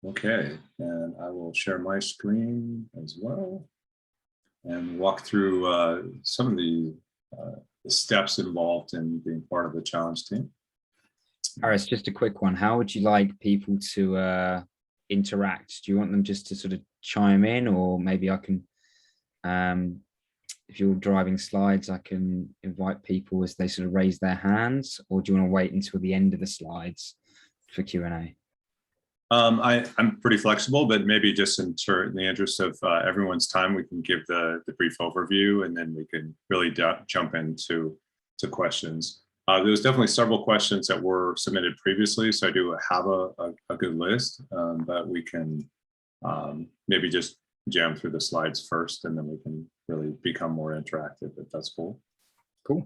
Okay, and I will share my screen as well and walk through some of the steps involved in being part of the challenge team. Harris, just a quick one. How would you like people to interact? Do you want them just to sort of chime in, or maybe I can, if you're driving slides, I can invite people as they sort of raise their hands, or do you want to wait until the end of the slides for Q&A? I'm pretty flexible, but maybe just in the interest of everyone's time, we can give the brief overview, and then we can really jump into questions. There was definitely several questions that were submitted previously, so I do have a good list, but we can maybe just jam through the slides first, and then we can really become more interactive, if that's cool. Cool.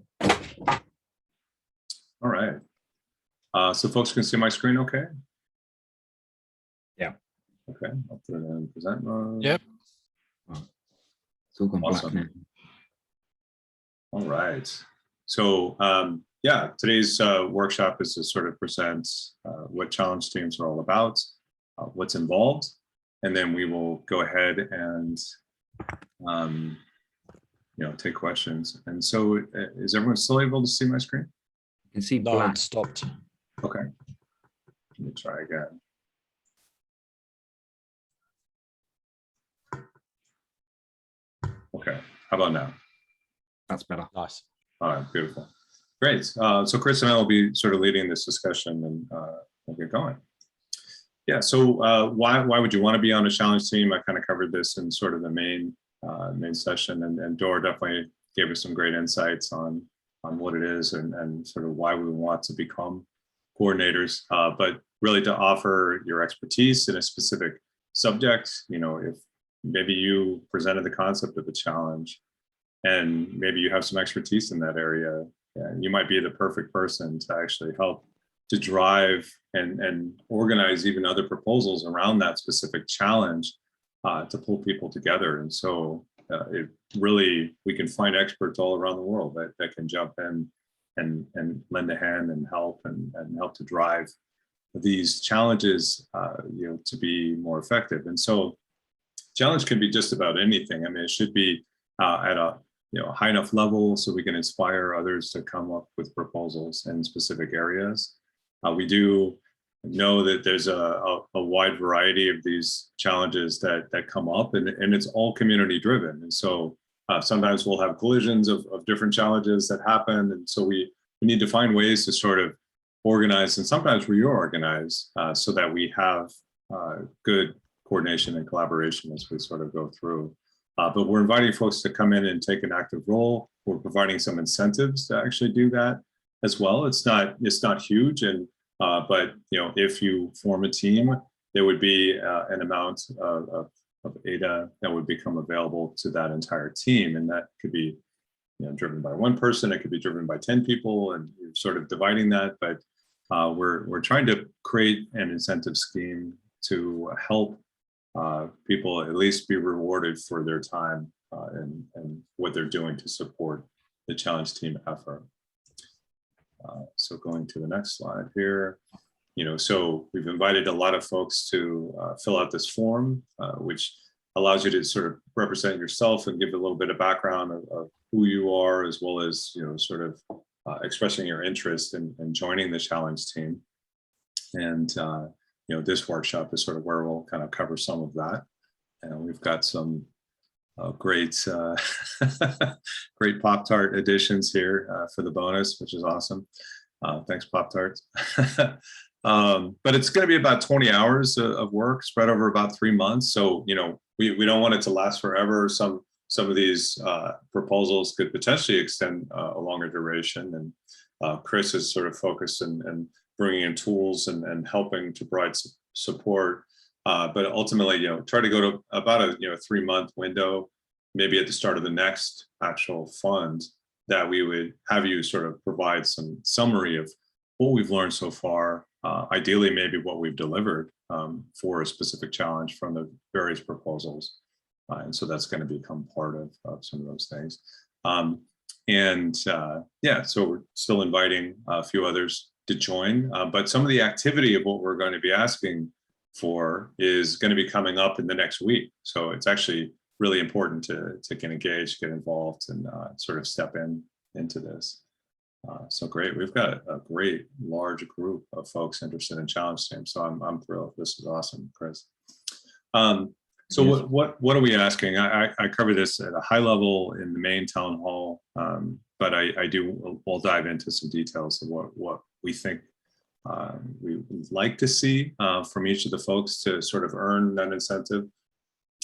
All right. So folks can see my screen okay? Yeah. Okay, I'll put it in present mode. Yep. It's all gone Awesome. black now. All right. So yeah, today's workshop is to sort of present what challenge teams are all about, what's involved, and then we will go ahead and take questions. And so is everyone still able to see my screen? You can see No, black. it stopped. Okay. Let me try again. Okay, how about now? That's better. Nice. All right, beautiful. Great. So Chris and I will be sort of leading this discussion, and we'll get going. Yeah, so why would you want to be on a challenge team? I kind of covered this in sort of the main session, and Dora definitely gave us some great insights on what it is and sort of why we want to become coordinators, but really to offer your expertise in a specific subject. If maybe you presented the concept of a challenge and maybe you have some expertise in that area, you might be the perfect person to actually help to drive and organize even other proposals around that specific challenge, to pull people together. And so it really, we can find experts all around the world that can jump in and lend a hand and help to drive these challenges to be more effective. And so challenge can be just about anything. I mean, it should be at a high enough level so we can inspire others to come up with proposals in specific areas. We do know that there's a wide variety of these challenges that come up, and it's all community driven. And so sometimes we'll have collisions of different challenges that happen. And so we need to find ways to sort of organize and sometimes reorganize so that we have good coordination and collaboration as we sort of go through. But we're inviting folks to come in and take an active role. We're providing some incentives to actually do that as well. It's not huge, but if you form a team, there would be an amount of ADA that would become available to that entire team, and that could be driven by one person. It could be driven by 10 people, and you're sort of dividing that. But we're trying to create an incentive scheme to help people at least be rewarded for their time and what they're doing to support the challenge team effort. So going to the next slide here, so we've invited a lot of folks to fill out this form, which allows you to sort of represent yourself and give a little bit of background of who you are, as well as sort of expressing your interest in joining the challenge team. And this workshop is sort of where we'll kind of cover some of that. And we've got some great Pop-Tart additions here for the bonus, which is awesome. Thanks, Pop-Tarts. But it's going to be about 20 hours of work spread over about 3 months. So, we don't want it to last forever. Some of these proposals could potentially extend a longer duration. And Chris is sort of focused and bringing in tools and helping to provide support. But ultimately, try to go to about a 3-month window, maybe at the start of the next actual fund, that we would have you sort of provide some summary of what we've learned so far, ideally maybe what we've delivered for a specific challenge from the various proposals. And so that's going to become part of some of those things. Yeah, so we're still inviting a few others to join, but some of the activity of what we're going to be asking for is going to be coming up in the next week. So it's actually really important to get engaged, get involved, and sort of step into this. So great, we've got a great large group of folks interested in challenge teams. So I'm thrilled. This is awesome, Chris. So Yes. what are we asking? I cover this at a high level in the main town hall, but we'll dive into some details of what we think we would like to see from each of the folks to sort of earn that incentive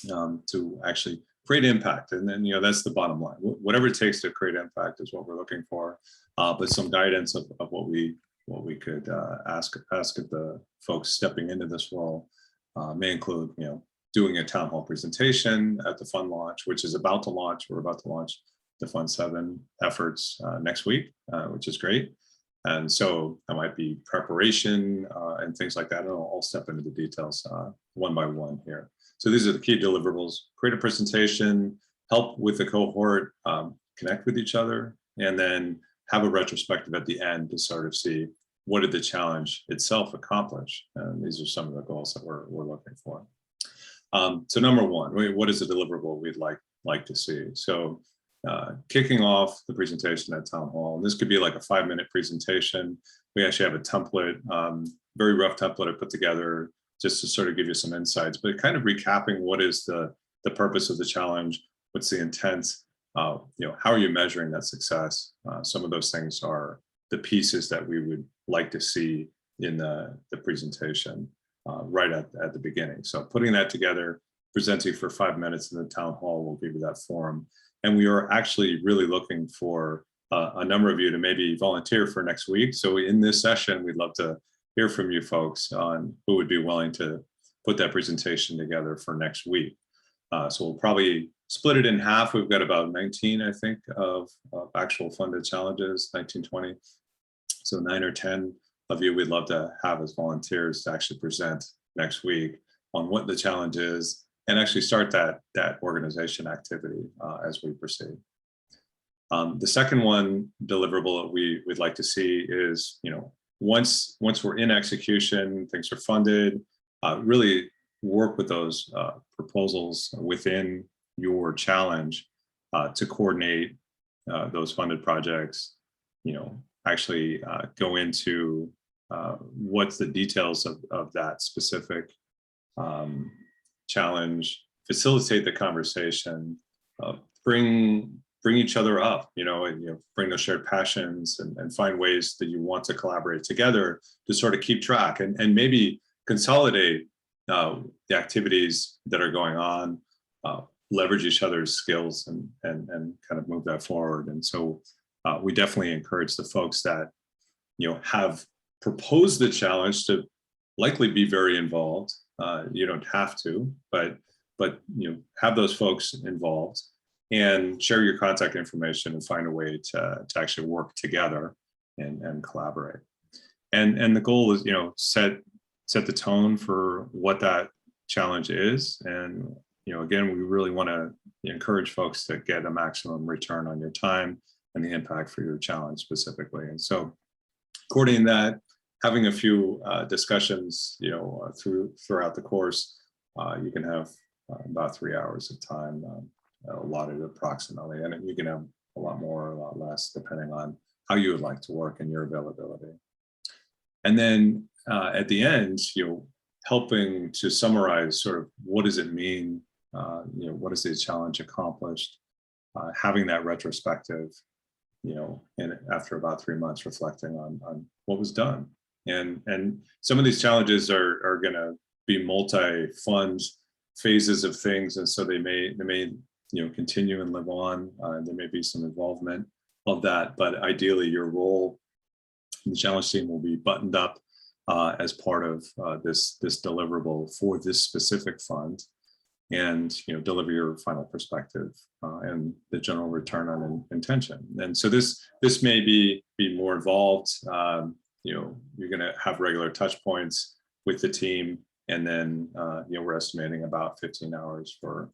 to actually create impact. And then, that's the bottom line. Whatever it takes to create impact is what we're looking for. But some guidance of what we could ask of the folks stepping into this role may include, doing a town hall presentation at the fund launch, which is about to launch. We're about to launch the Fund 7 efforts next week, which is great. And so that might be preparation and things like that. And I'll step into the details one by one here. So these are the key deliverables: create a presentation, help with the cohort, connect with each other, and then have a retrospective at the end to sort of see what did the challenge itself accomplish. And these are some of the goals that we're looking for. So number one, what is a deliverable we'd like to see? So kicking off the presentation at town hall, and this could be like a 5-minute presentation. We actually have a template, very rough template I put together just to sort of give you some insights, but kind of recapping what is the purpose of the challenge, what's the intent, how are you measuring that success? Some of those things are the pieces that we would like to see in the presentation right at the beginning. So putting that together, presenting for 5 minutes in the town hall will give you that forum. And we are actually really looking for a number of you to maybe volunteer for next week. So in this session, we'd love to hear from you folks on who would be willing to put that presentation together for next week. So we'll probably split it in half. We've got about 19, I think, of actual funded challenges, 19, 20. So 9 or 10 of you we'd love to have as volunteers to actually present next week on what the challenge is and actually start that organization activity as we proceed. The second one deliverable that we'd like to see is, once we're in execution, things are funded, really work with those proposals within your challenge to coordinate those funded projects, actually go into what's the details of that specific challenge, facilitate the conversation, bring each other up, and bring those shared passions and find ways that you want to collaborate together to sort of keep track and maybe consolidate the activities that are going on, leverage each other's skills and kind of move that forward. And so we definitely encourage the folks that have proposed the challenge to likely be very involved. You don't have to, but have those folks involved and share your contact information and find a way to actually work together and collaborate. And the goal is, set the tone for what that challenge is. And, again, we really want to encourage folks to get a maximum return on your time and the impact for your challenge specifically. And so coordinating that, having a few discussions, throughout the course, you can have about 3 hours of time allotted approximately, and you can have a lot more, a lot less, depending on how you would like to work and your availability. And then at the end, helping to summarize sort of what does it mean, what is the challenge accomplished, having that retrospective, and after about 3 months, reflecting on what was done. And some of these challenges are going to be multi-fund phases of things, and so they may continue and live on. There may be some involvement of that, but ideally, your role in the challenge team will be buttoned up as part of this deliverable for this specific fund, and deliver your final perspective and the general return on intention. And so this may be more involved. You're going to have regular touch points with the team, and then we're estimating about 15 hours for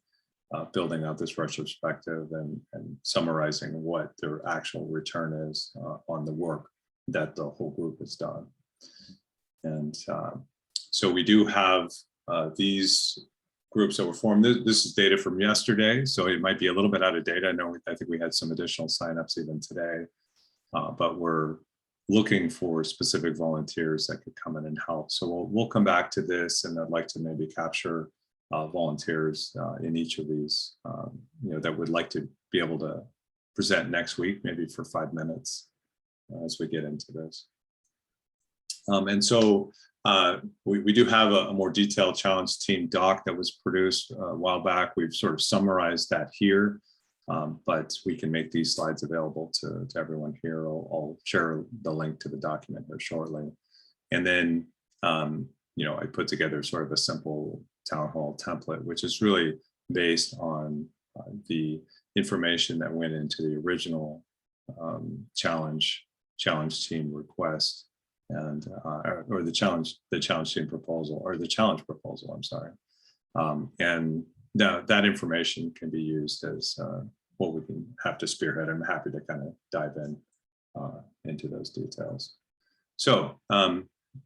building out this retrospective and summarizing what their actual return is on the work that the whole group has done. And so we do have these groups that were formed, this is data from yesterday, so it might be a little bit out of date. I think we had some additional signups even today, but we're looking for specific volunteers that could come in and help. So we'll come back to this, and I'd like to maybe capture volunteers in each of these, that would like to be able to present next week, maybe for 5 minutes as we get into this. And so we do have a more detailed challenge team doc that was produced a while back. We've sort of summarized that here, but we can make these slides available to everyone here. I'll share the link to the document here shortly. And then, I put together sort of a simple town hall template, which is really based on the information that went into the original challenge team request, and or the challenge team proposal, or the challenge proposal, I'm sorry. And that information can be used as what we can have to spearhead. I'm happy to kind of dive into those details. So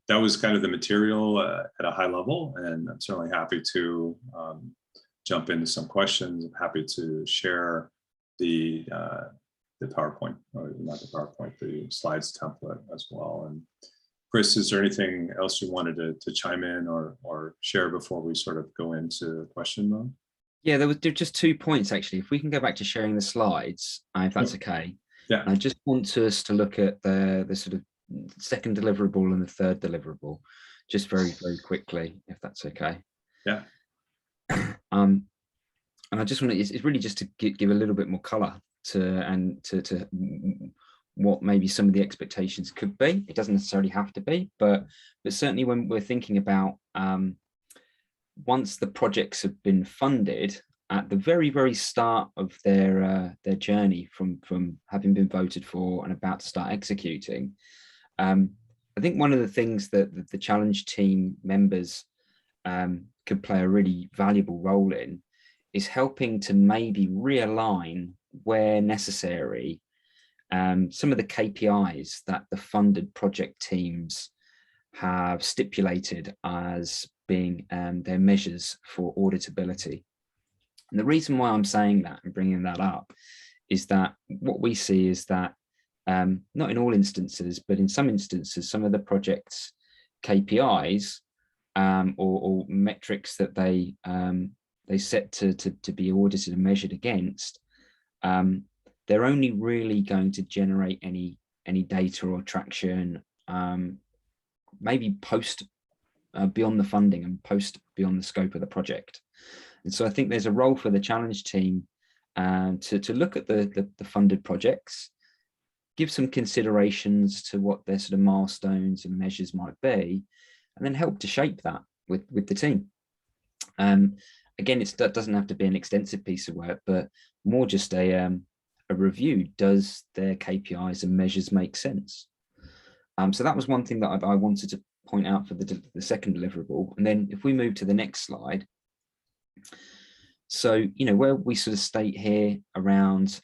that was kind of the material at a high level, and I'm certainly happy to jump into some questions. I'm happy to share the PowerPoint, or not the PowerPoint, the slides template as well. And Chris, is there anything else you wanted to chime in or share before we sort of go into question mode? Yeah, there were just 2 points actually. If we can go back to sharing the slides, if that's okay. Yeah. I just want us to look at the sort of second deliverable and the third deliverable, just very, very quickly, if that's okay. Yeah. And I just want to, it's really just to give a little bit more color to what maybe some of the expectations could be. It doesn't necessarily have to be, but certainly when we're thinking about once the projects have been funded, at the very, very start of their journey from having been voted for and about to start executing, I think one of the things that the challenge team members could play a really valuable role in is helping to maybe realign where necessary some of the KPIs that the funded project teams have stipulated as being their measures for auditability. And the reason why I'm saying that and bringing that up is that what we see is that not in all instances, but in some instances, some of the project's KPIs or metrics that they set to be audited and measured against, they're only really going to generate any data or traction maybe post beyond the funding and post beyond the scope of the project. And so I think there's a role for the challenge team to look at the funded projects, give some considerations to what their sort of milestones and measures might be, and then help to shape that with the team. Again, that doesn't have to be an extensive piece of work, but more just a review. Does their KPIs and measures make sense? So that was one thing that I wanted to point out for the second deliverable. And then if we move to the next slide, so where we sort of state here around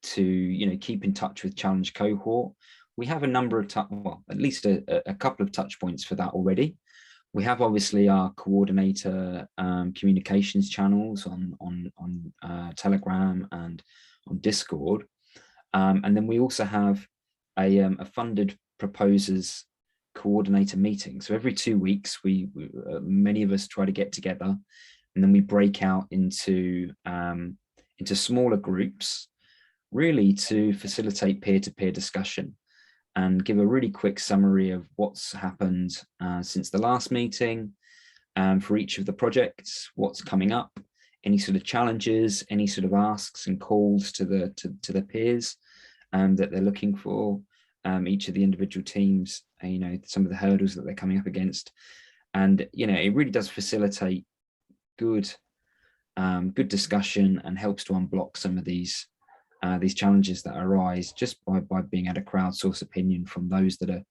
to keep in touch with challenge cohort, we have a number of at least a couple of touch points for that already. We have obviously our coordinator communications channels on Telegram and on Discord, and then we also have a funded proposers coordinator meeting. So every 2 weeks, we many of us try to get together, and then we break out into smaller groups, really to facilitate peer-to-peer discussion and give a really quick summary of what's happened since the last meeting for each of the projects, what's coming up, any sort of challenges, any sort of asks and calls to the peers that they're looking for, each of the individual teams, some of the hurdles that they're coming up against. And, it really does facilitate good discussion and helps to unblock some of these challenges that arise just by being able to crowdsource opinion from those that are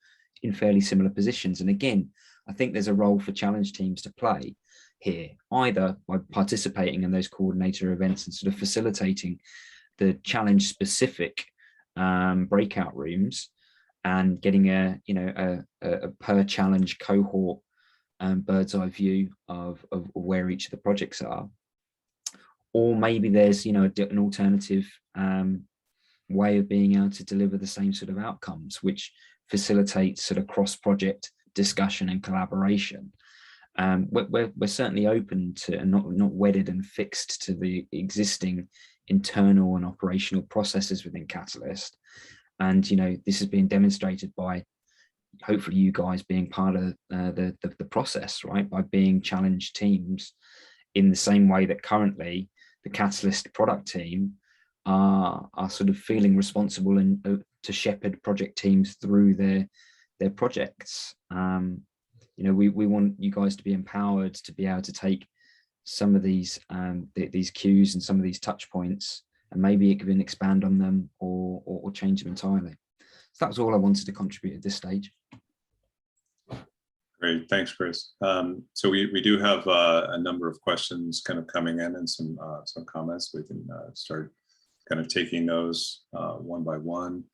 in fairly similar positions. And again, I think there's a role for challenge teams to play here, either by participating in those coordinator events and sort of facilitating the challenge specific breakout rooms and getting a per challenge cohort bird's eye view of where each of the projects are. Or maybe there's, you know, an alternative way of being able to deliver the same sort of outcomes, which facilitates sort of cross-project discussion and collaboration. We're certainly open to, and not wedded and fixed to the existing internal and operational processes within Catalyst. And, you know, this has been demonstrated by hopefully you guys being part of the process, right? By being challenged teams in the same way that currently the Catalyst product team are sort of feeling responsible and to shepherd project teams through their projects. You know, we want you guys to be empowered to be able to take some of these cues and some of these touch points, and maybe it can expand on them or change them entirely. So that's all I wanted to contribute at this stage. Great, thanks, Chris. So we do have a number of questions kind of coming in and some comments. We can start kind of taking those one by one.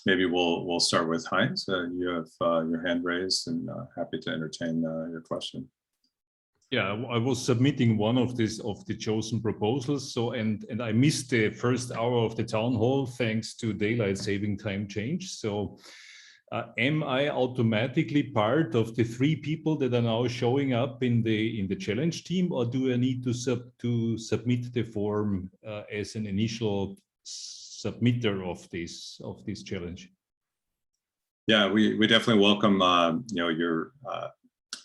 Maybe we'll start with Heinz. You have your hand raised, and happy to entertain your question. Yeah, I was submitting one of the chosen proposals. So and I missed the first hour of the town hall thanks to daylight saving time change. So am I automatically part of the 3 people that are now showing up in the challenge team, or do I need to submit the form as an initial submitter of this challenge? Yeah, we definitely welcome you know, your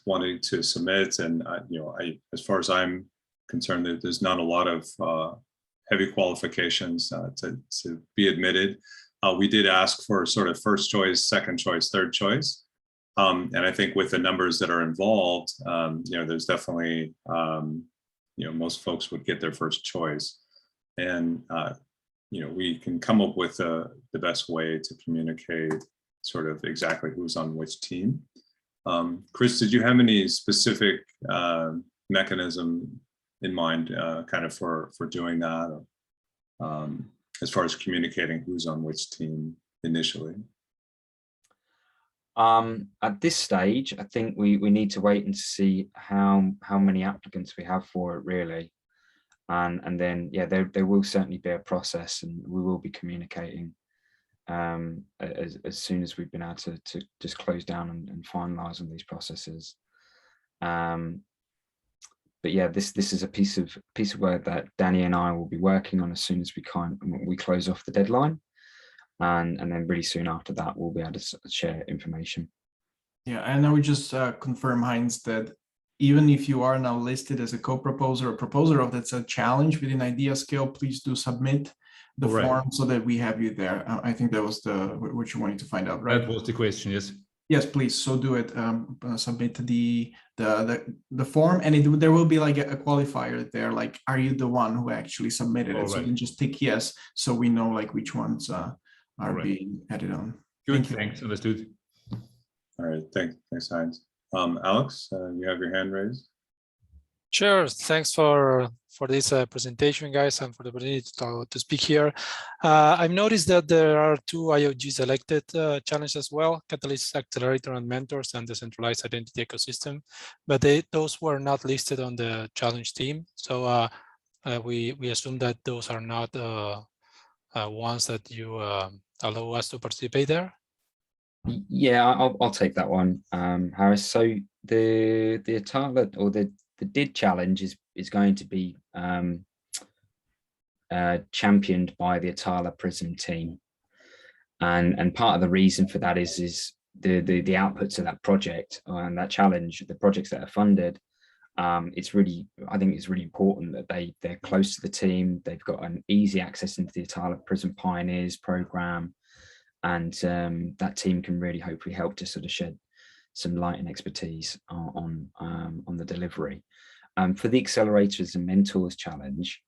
wanting to submit, and you know, as far as I'm concerned, there's not a lot of heavy qualifications to be admitted. We did ask for sort of first choice, second choice, third choice, and I think with the numbers that are involved, you know, there's definitely you know, most folks would get their first choice, and you know, we can come up with the best way to communicate sort of exactly who's on which team. Chris, did you have any specific mechanism in mind kind of for doing that, as far as communicating who's on which team initially? At this stage, I think we need to wait and see how many applicants we have for it, really. And then, yeah, there will certainly be a process, and we will be communicating as soon as we've been able to just close down and finalize on these processes. But yeah, this is a piece of work that Danny and I will be working on as soon as we close off the deadline, and then really soon after that we'll be able to share information. Yeah, and I would just confirm, Heinz, that even if you are now listed as a co-proposer or proposer of that's a challenge within IdeaScale, please do submit the form so that we have you there. I think that was what you wanted to find out, right? That was the question, yes. Yes, please. So do it. Submit the form, and there will be like a qualifier there. Like, are you the one who actually submitted it? So you can just tick yes, so we know like which ones are being added on. Good, thanks. Understood. All right, thanks, Heinz. Alex, you have your hand raised. Sure. Thanks for this presentation, guys, and for the opportunity to speak here. I've noticed that there are 2 IOG selected challenges as well: Catalyst Accelerator and Mentors and Decentralized Identity Ecosystem, but those were not listed on the challenge team. So we assume that those are not ones that you allow us to participate there. Yeah, I'll take that one, Harris. So the Atala or the DID challenge is going to be championed by the Atala Prism team, and part of the reason for that is the outputs of that project and that challenge, the projects that are funded. I think it's really important that they're close to the team. They've got an easy access into the Atala Prism Pioneers program, and that team can really hopefully help to sort of shed some light and expertise on the delivery. For the Accelerators and Mentors challenge,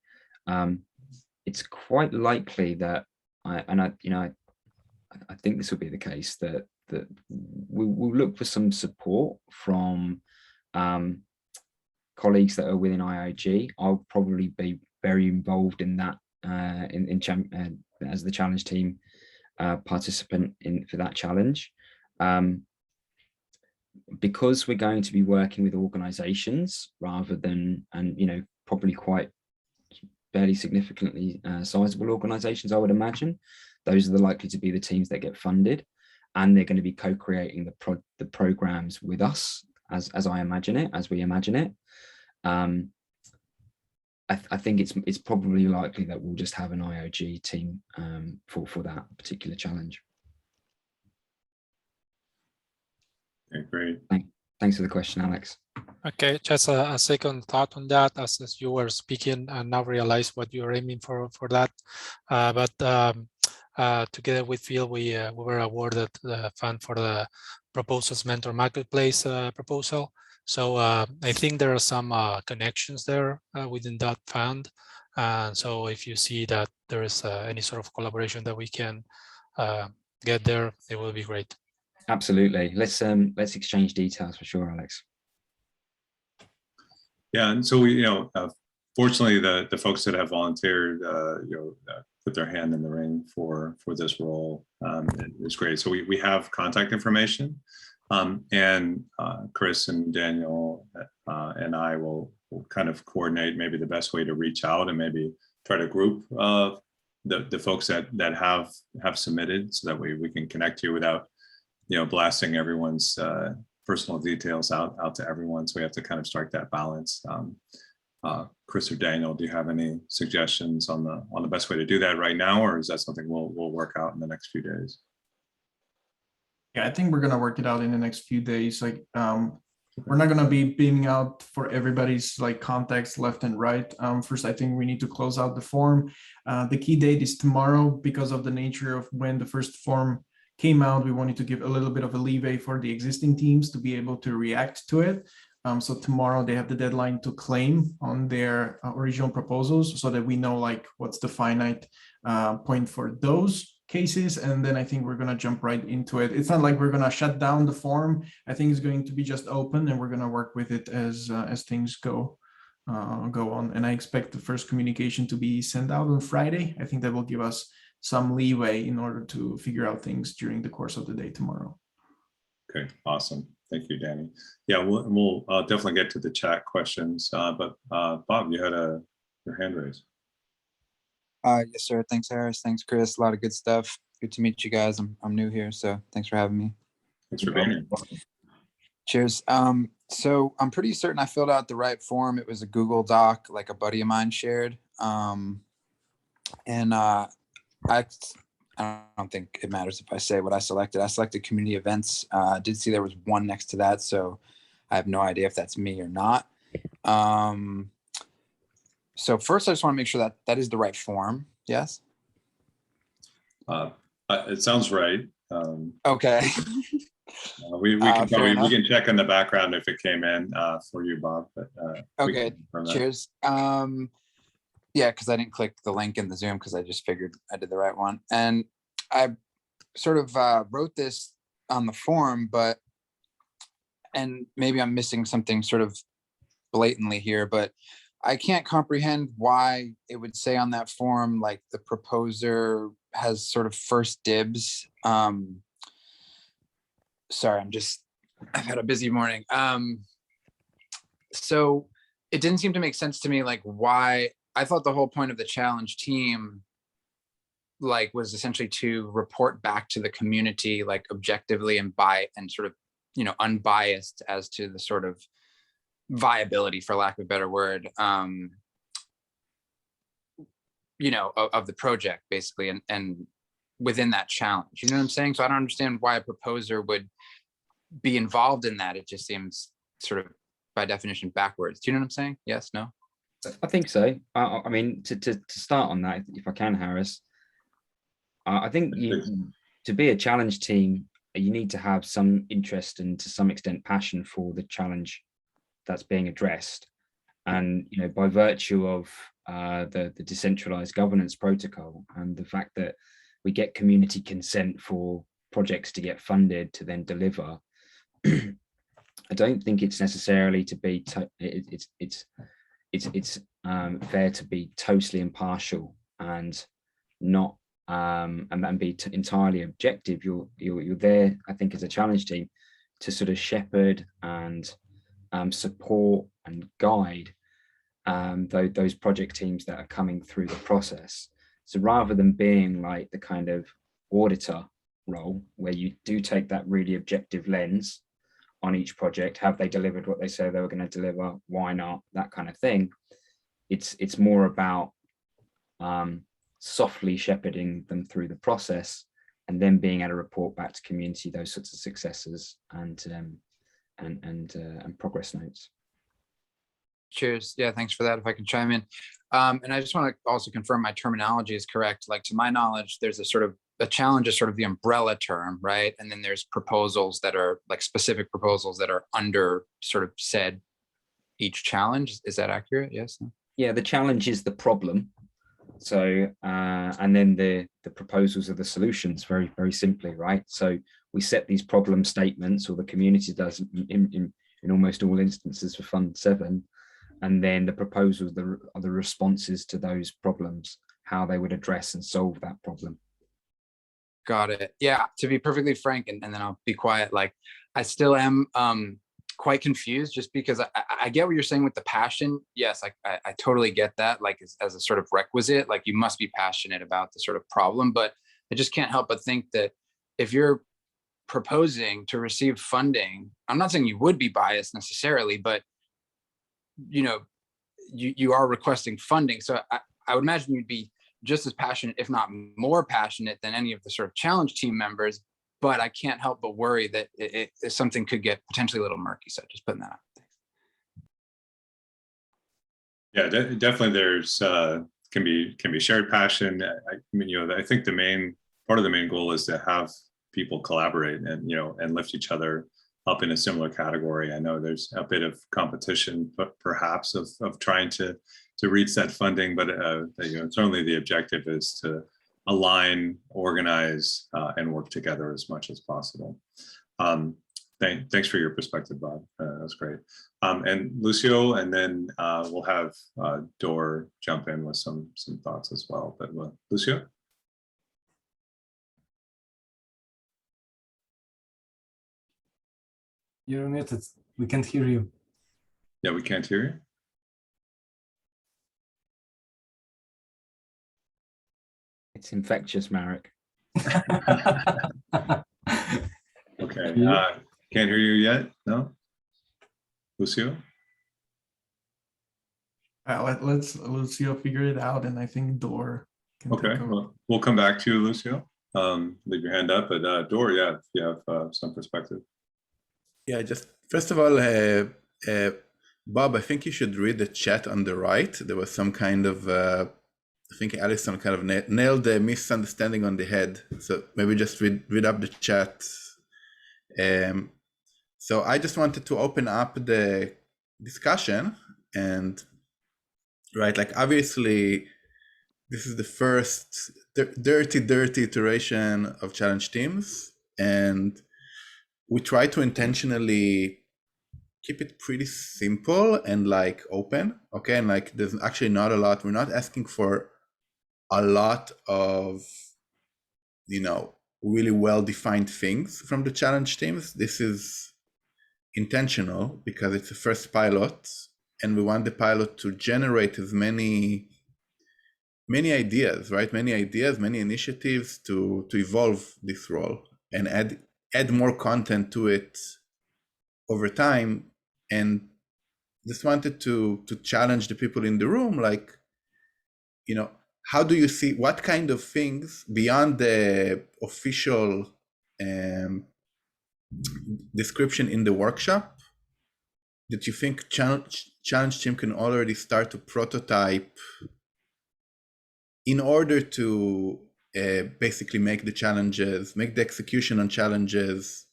it's quite likely that I think this will be the case that we'll look for some support from colleagues that are within IOG. I'll probably be very involved in that as the challenge team participant for that challenge. because we're going to be working with organizations rather than, and probably quite fairly significantly sizable organizations, I would imagine, those are likely to be the teams that get funded, and they're going to be co-creating the programs with us as I imagine it, as we imagine it. I think it's probably likely that we'll just have an IOG team for that particular challenge. Okay, great. Thanks for the question, Alex. Okay, just a second thought on that as you were speaking, and now realize what you're aiming for that. Together with Phil, we were awarded the fund for the Proposals Mentor Marketplace proposal. So I think there are some connections there within that fund. And so if you see that there is any sort of collaboration that we can get there, it will be great. Absolutely. Let's exchange details for sure, Alex. Yeah, and so we, fortunately, the folks that have volunteered, put their hand in the ring for this role is great. So we have contact information, and Chris and Daniel and I will kind of coordinate maybe the best way to reach out and maybe try to group the folks that have submitted, so that way we can connect you without blasting everyone's personal details out to everyone. So we have to kind of strike that balance. Chris or Daniel, do you have any suggestions on the best way to do that right now, or is that something we'll work out in the next few days? Yeah, I think we're gonna work it out in the next few days. Like, we're not gonna be beaming out for everybody's context left and right. First, I think we need to close out the form. The key date is tomorrow because of the nature of when the first form came out. We wanted to give a little bit of a leeway for the existing teams to be able to react to it. So tomorrow they have the deadline to claim on their original proposals, so that we know what's the finite point for those cases. And then I think we're going to jump right into it. It's not like we're going to shut down the form. I think it's going to be just open, and we're going to work with it as things go on. And I expect the first communication to be sent out on Friday. I think that will give us some leeway in order to figure out things during the course of the day tomorrow. Okay, awesome. Thank you, Danny. Yeah, we'll definitely get to the chat questions, but Bob, you had your hand raised. Yes, sir. Thanks, Harris. Thanks, Chris. A lot of good stuff. Good to meet you guys. I'm new here, so thanks for having me. Thanks for being here. Cheers. So I'm pretty certain I filled out the right form. It was a Google Doc, like a buddy of mine shared. I don't think it matters if I say what I selected. I selected community events. I did see there was one next to that, so I have no idea if that's me or not. So first, I just want to make sure that is the right form. Yes? It sounds right. Okay. We can check in the background if it came in for you, Bob. But, okay, cheers. Yeah, because I didn't click the link in the Zoom because I just figured I did the right one. And I sort of wrote this on the form, and maybe I'm missing something sort of blatantly here, but I can't comprehend why it would say on that form, like the proposer has sort of first dibs. Sorry, I've had a busy morning. So it didn't seem to make sense to me, like why. I thought the whole point of the challenge team was essentially to report back to the community objectively and sort of unbiased as to the sort of viability, for lack of a better word, of the project basically, and within that challenge, you know what I'm saying? So I don't understand why a proposer would be involved in that. It just seems sort of by definition backwards. Do you know what I'm saying? Yes, no? I think so. I mean, to start on that, if I can, Harris, I think to be a challenge team, you need to have some interest and to some extent passion for the challenge that's being addressed. And by virtue of the decentralized governance protocol and the fact that we get community consent for projects to get funded to then deliver, I don't think it's necessarily to be it's fair to be totally impartial and not and be entirely objective. You're there, I think, as a challenge team to sort of shepherd and support and guide those project teams that are coming through the process. So rather than being like the kind of auditor role where you do take that really objective lens on each project, have they delivered what they say they were going to deliver, why not, that kind of thing, it's more about softly shepherding them through the process and then being able to report back to community those sorts of successes and progress notes. Cheers. Yeah, thanks for that. If I can chime in. And I just want to also confirm my terminology is correct. Like, to my knowledge, there's a sort of a challenge is sort of the umbrella term, right? And then there's proposals that are like specific proposals that are under sort of said each challenge. Is that accurate? Yes. Yeah, the challenge is the problem. So, and then the proposals are the solutions, very, very simply, right? So we set these problem statements, or the community does in almost all instances for Fund 7. And then the proposals are the responses to those problems, how they would address and solve that problem. Got it. Yeah, to be perfectly frank, and then I'll be quiet, like I still am quite confused, just because I get what you're saying with the passion. Yes, I totally get that, like as a sort of requisite, like you must be passionate about the sort of problem, but I just can't help but think that if you're proposing to receive funding, I'm not saying you would be biased necessarily, but you know, you are requesting funding. So I would imagine you'd be just as passionate, if not more passionate, than any of the sort of challenge team members. But I can't help but worry that something could get potentially a little murky. So just putting that out. Yeah, definitely. There's can be shared passion. I mean, you know, I think the main part of the main goal is to have people collaborate and, you know, and lift each other up in a similar category. I know there's a bit of competition, but perhaps of trying to reach that funding, but you know, certainly the objective is to align, organize, and work together as much as possible. Thanks for your perspective, Bob. That's great. And Lucio, and then we'll have Dor jump in with some thoughts as well. But Lucio? You're muted. We can't hear you. Yeah, we can't hear you. It's infectious, Marek. Okay. Can't hear you yet? No? Lucio? Let's Lucio figure it out, and I think Dor can Okay, take over. well, we'll come back to you, Lucio. Leave your hand up, but Dor, yeah, if you have some perspective. Yeah, just first of all, Bob, I think you should read the chat on the right. There was some kind of, I think Alison kind of nailed the misunderstanding on the head. So maybe just read up the chat. So I just wanted to open up the discussion, and right, like obviously this is the first dirty iteration of challenge teams, and we try to intentionally keep it pretty simple and like open, okay? And like there's actually not a lot, we're not asking for a lot of, you know, really well-defined things from the challenge teams. This is intentional because it's the first pilot, and we want the pilot to generate as many ideas, right? Many ideas, many initiatives to evolve this role and add more content to it over time. And just wanted to challenge the people in the room, like, you know, how do you see, what kind of things beyond the official description in the workshop that you think challenge team can already start to prototype in order to basically make the execution on challenges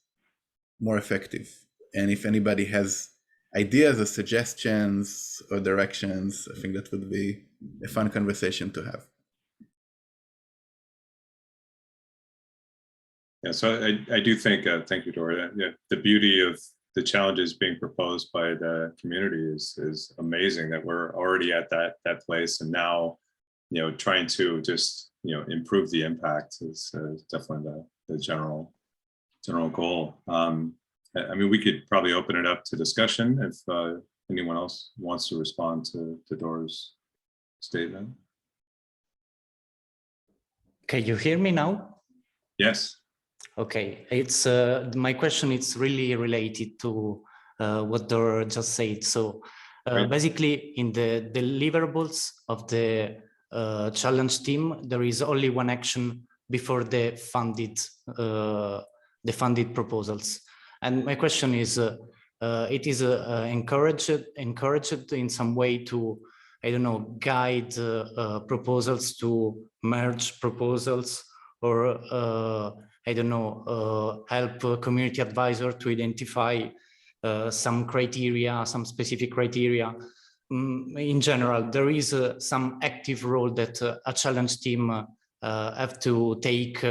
more effective? And if anybody has ideas or suggestions or directions, I think that would be a fun conversation to have. Yeah, so I do think, thank you, Dor, the beauty of the challenges being proposed by the community is amazing, that we're already at that place, and now, you know, trying to just, you know, improve the impact is definitely the general goal. I mean, we could probably open it up to discussion if anyone else wants to respond to Dora's statement. Can you hear me now? Yes. Okay, it's my question is really related to what Dora just said. So basically in the deliverables of the challenge team, there is only one action before the funded proposals. And my question is, it is encouraged in some way to, I don't know, guide proposals to merge proposals, or I don't know, help a community advisor to identify some criteria, some specific criteria. In general, there is some active role that a challenge team have to take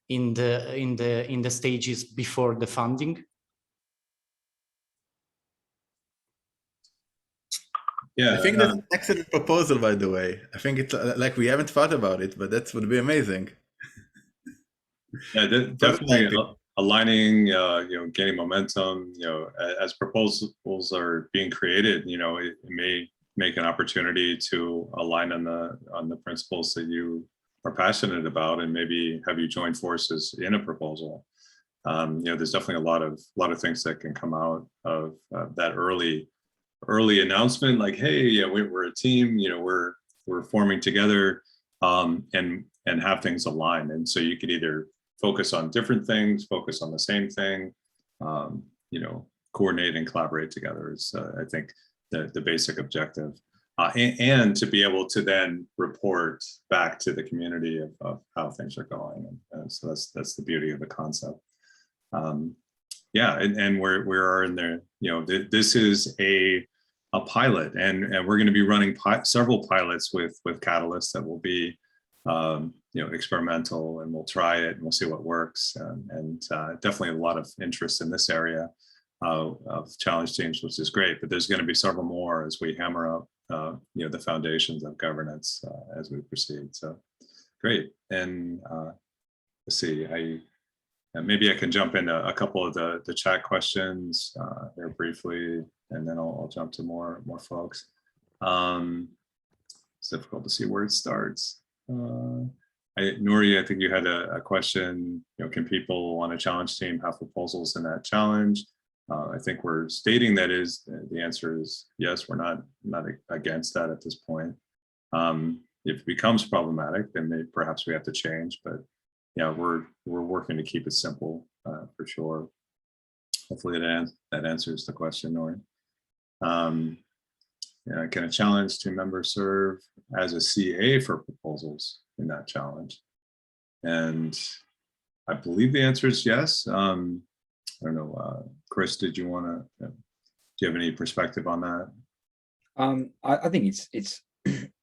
in the stages before the funding. Yeah, I think that's an excellent proposal, by the way. I think it's like we haven't thought about it, but that would be amazing. Yeah, definitely aligning, gaining momentum, as proposals are being created, it may make an opportunity to align on the principles that you are passionate about, and maybe have you join forces in a proposal. There's definitely a lot of things that can come out of that early announcement, like, hey, we're a team, we're forming together, and have things align. And so you could either focus on different things, focus on the same thing, coordinate and collaborate together is, I think, the basic objective. And to be able to then report back to the community of how things are going. And so that's the beauty of the concept. Yeah, and we are in there, this is a pilot, and we're going to be running several pilots with Catalyst that will be experimental, and we'll try it and we'll see what works, and definitely a lot of interest in this area of challenge teams, which is great. But there's going to be several more as we hammer up the foundations of governance as we proceed. So great. And let's see, maybe I can jump into a couple of the chat questions here briefly, and then I'll jump to more folks. It's difficult to see where it starts. Nuri, I think you had a question, can people on a challenge team have proposals in that challenge? I think we're stating that the answer is yes, we're not against that at this point. If it becomes problematic, then perhaps we have to change, but yeah, we're working to keep it simple for sure. Hopefully that answers the question, Nuri. Can a challenge team member serve as a CA for proposals in that challenge? And I believe the answer is yes. I don't know, Chris, do you have any perspective on that? I think it's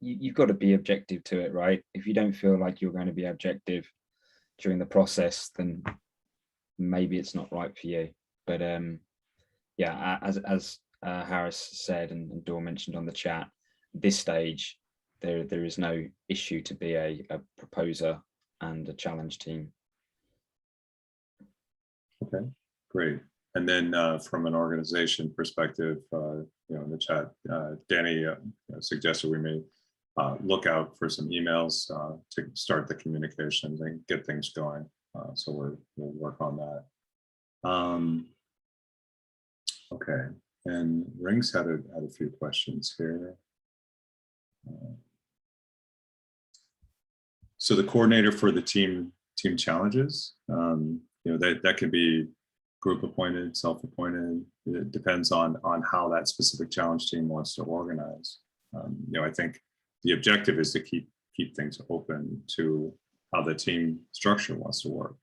you've got to be objective to it, right? If you don't feel like you're going to be objective during the process, then maybe it's not right for you. But yeah, as Harris said and Dor mentioned on the chat, this stage there is no issue to be a proposer and a challenge team. Okay, great. And then from an organization perspective, in the chat, Danny suggested we may look out for some emails to start the communications and get things going. So we'll work on that. Okay, and Rings had a few questions here. So the coordinator for the team challenges, that could be group appointed, self-appointed. It depends on how that specific challenge team wants to organize. I think the objective is to keep things open to how the team structure wants to work.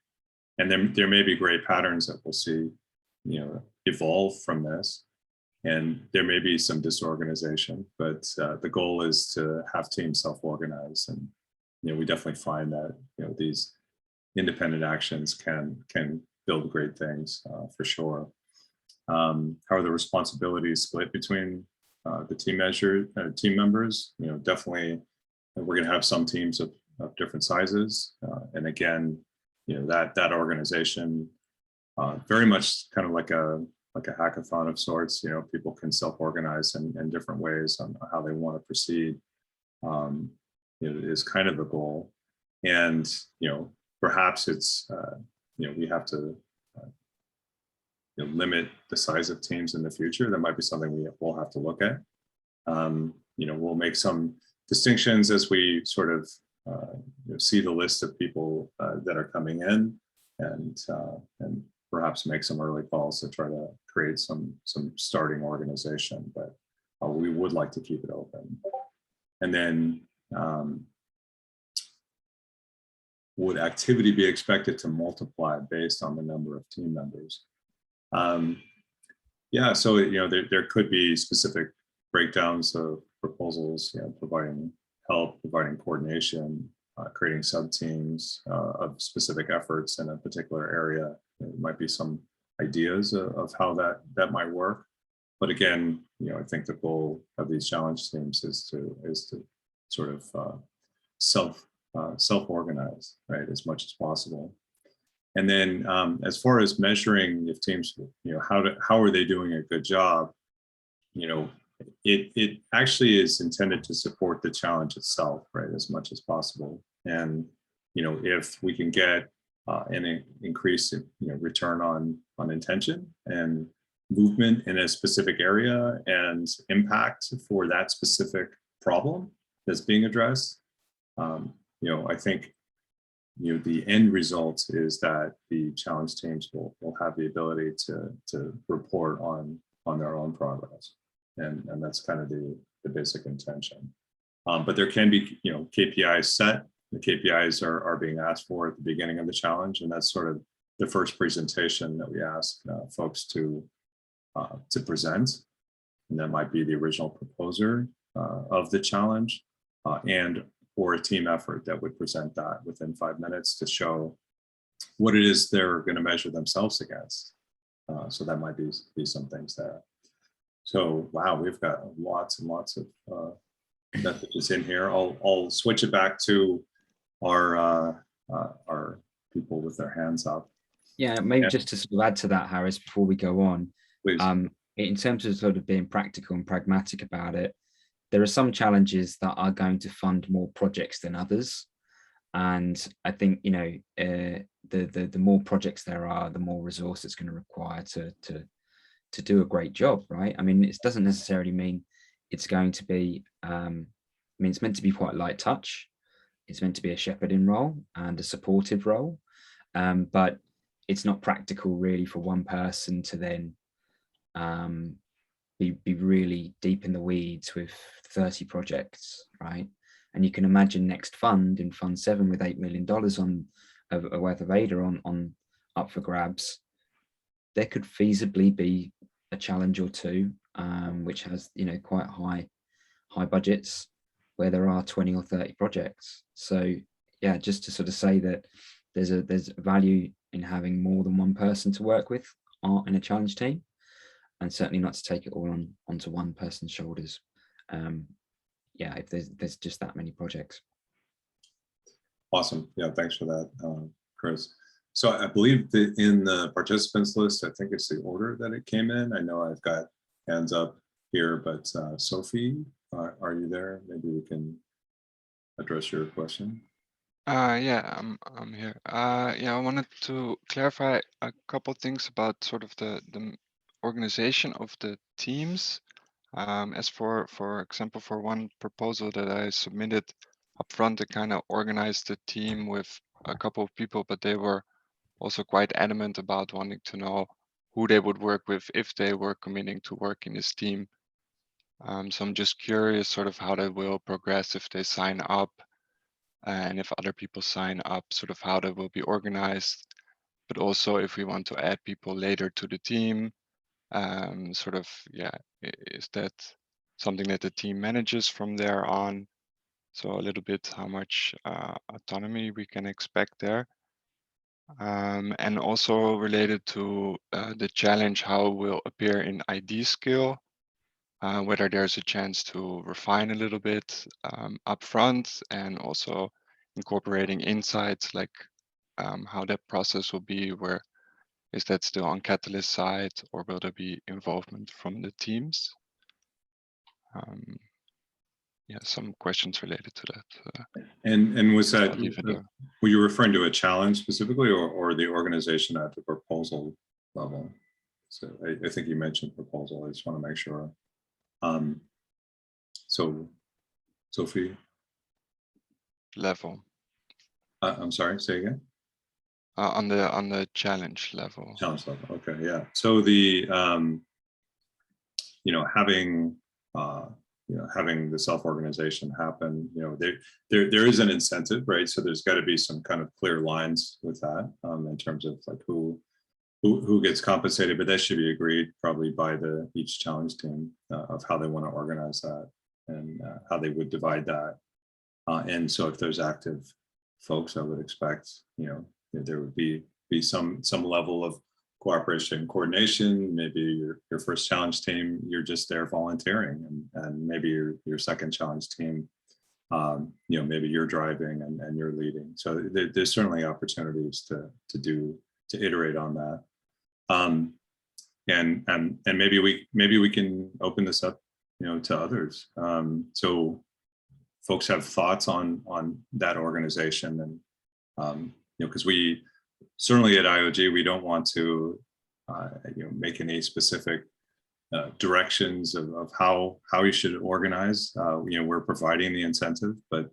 And then there may be great patterns that we'll see, evolve from this. And there may be some disorganization, but the goal is to have teams self-organize. And we definitely find that these independent actions can build great things for sure. How are the responsibilities split between the team members? Definitely we're going to have some teams of different sizes, and again, that organization very much kind of like a hackathon of sorts. You know, people can self-organize in different ways on how they want to proceed. Is kind of the goal, and perhaps it's we have to limit the size of teams in the future. That might be something we'll have to look at. We'll make some distinctions as we sort of see the list of people that are coming in, and perhaps make some early calls to try to create some starting organization. But we would like to keep it open. And then would activity be expected to multiply based on the number of team members? Yeah, so there could be specific breakdowns of proposals, providing help, providing coordination, creating sub-teams of specific efforts in a particular area. There might be some ideas of how that might work. But again, I think the goal of these challenge teams is to sort of self-organize, right, as much as possible. And then as far as measuring if teams, how are they doing a good job? It actually is intended to support the challenge itself, right, as much as possible. And if we can get an increase in return on intention and movement in a specific area and impact for that specific problem that's being addressed, I think the end result is that the challenge teams will have the ability to report on their own progress, and that's kind of the basic intention. But there can be KPIs set. The KPIs are being asked for at the beginning of the challenge, and that's sort of the first presentation that we ask folks to present, and that might be the original proposer of the challenge or a team effort that would present that within 5 minutes to show what it is they're going to measure themselves against. So that might be some things there. So wow, we've got lots and lots of messages in here. I'll switch it back to our people with their hands up. Yeah, maybe just to sort of add to that, Harris, before we go on. Please. In terms of sort of being practical and pragmatic about it, there are some challenges that are going to fund more projects than others. And I think, the more projects there are, the more resource it's going to require to do a great job, right? I mean, it doesn't necessarily mean it's going to be, it's meant to be quite light touch. It's meant to be a shepherding role and a supportive role. But it's not practical really for one person to then be really deep in the weeds with 30 projects, right? And you can imagine next fund in Fund 7 with $8 million worth of ADA on up for grabs. There could feasibly be a challenge or two, which has quite high budgets, where there are 20 or 30 projects. So yeah, just to sort of say that there's value in having more than one person to work with in a challenge team, and certainly not to take it all onto one person's shoulders. Yeah, if there's just that many projects. Awesome. Yeah, thanks for that, Chris. So I believe that in the participants list, I think it's the order that it came in. I know I've got hands up here, but Sophie, are you there? Maybe we can address your question. Yeah, I'm here. Yeah, I wanted to clarify a couple things about sort of the organization of the teams. As for example, for one proposal that I submitted upfront, to kind of organize the team with a couple of people, but they were also quite adamant about wanting to know who they would work with if they were committing to work in this team. So I'm just curious sort of how that will progress if they sign up, and if other people sign up, sort of how that will be organized. But also if we want to add people later to the team, sort of, yeah, is that something that the team manages from there on? So a little bit how much autonomy we can expect there. And also related to the challenge, how it will appear in ID skill, whether there's a chance to refine a little bit upfront, and also incorporating insights like how that process will be, where is that still on Catalyst side, or will there be involvement from the teams? Yeah, some questions related to that. And was that, I'll leave it there. were you referring to a challenge specifically, or the organization at the proposal level? So I think you mentioned proposal. I just want to make sure. So, Sophie? Level. I'm sorry, say again? On the challenge level. Challenge level, okay, yeah. So the, having, having the self-organization happen, there is an incentive, right? So there's got to be some kind of clear lines with that in terms of like who gets compensated, but that should be agreed probably by each challenge team of how they want to organize that and how they would divide that. And so if there's active folks, I would expect, there would be some level of cooperation and coordination. Maybe your first challenge team, you're just there volunteering, and maybe your second challenge team, maybe you're driving and you're leading. So there's certainly opportunities to iterate on that. And maybe we can open this up, to others. So folks have thoughts on that organization, and because we certainly at IOG, we don't want to make any specific directions of how you should organize. We're providing the incentive, but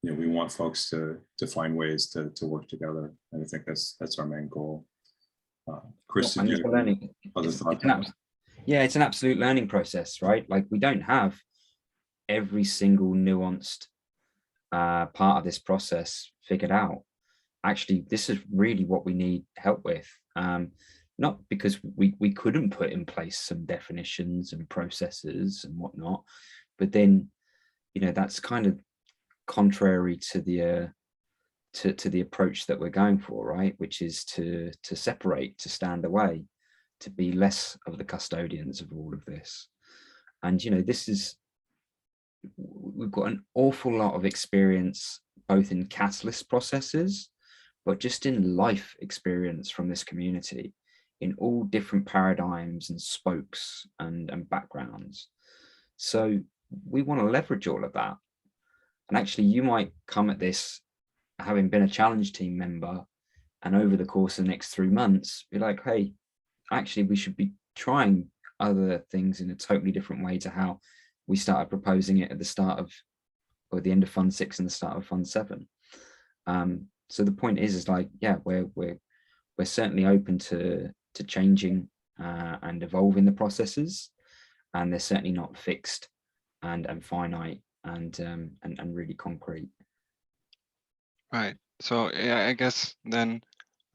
we want folks to find ways to work together, and I think that's our main goal. Chris, Well, other thoughts? It's an absolute learning process, right? Like we don't have every single nuanced part of this process figured out. Actually, this is really what we need help with. Not because we couldn't put in place some definitions and processes and whatnot, but then, that's kind of contrary to the approach that we're going for, right? Which is to separate, to stand away, to be less of the custodians of all of this. And, we've got an awful lot of experience, both in Catalyst processes, but just in life experience from this community in all different paradigms and spokes and backgrounds. So we want to leverage all of that. And actually, you might come at this having been a challenge team member, and over the course of the next 3 months, be like, hey, actually, we should be trying other things in a totally different way to how we started proposing it at the start of, or the end of Fund 6 and the start of Fund 7. So the point is like, yeah, we're certainly open to changing and evolving the processes, and they're certainly not fixed and finite and really concrete. Right. So yeah, I guess then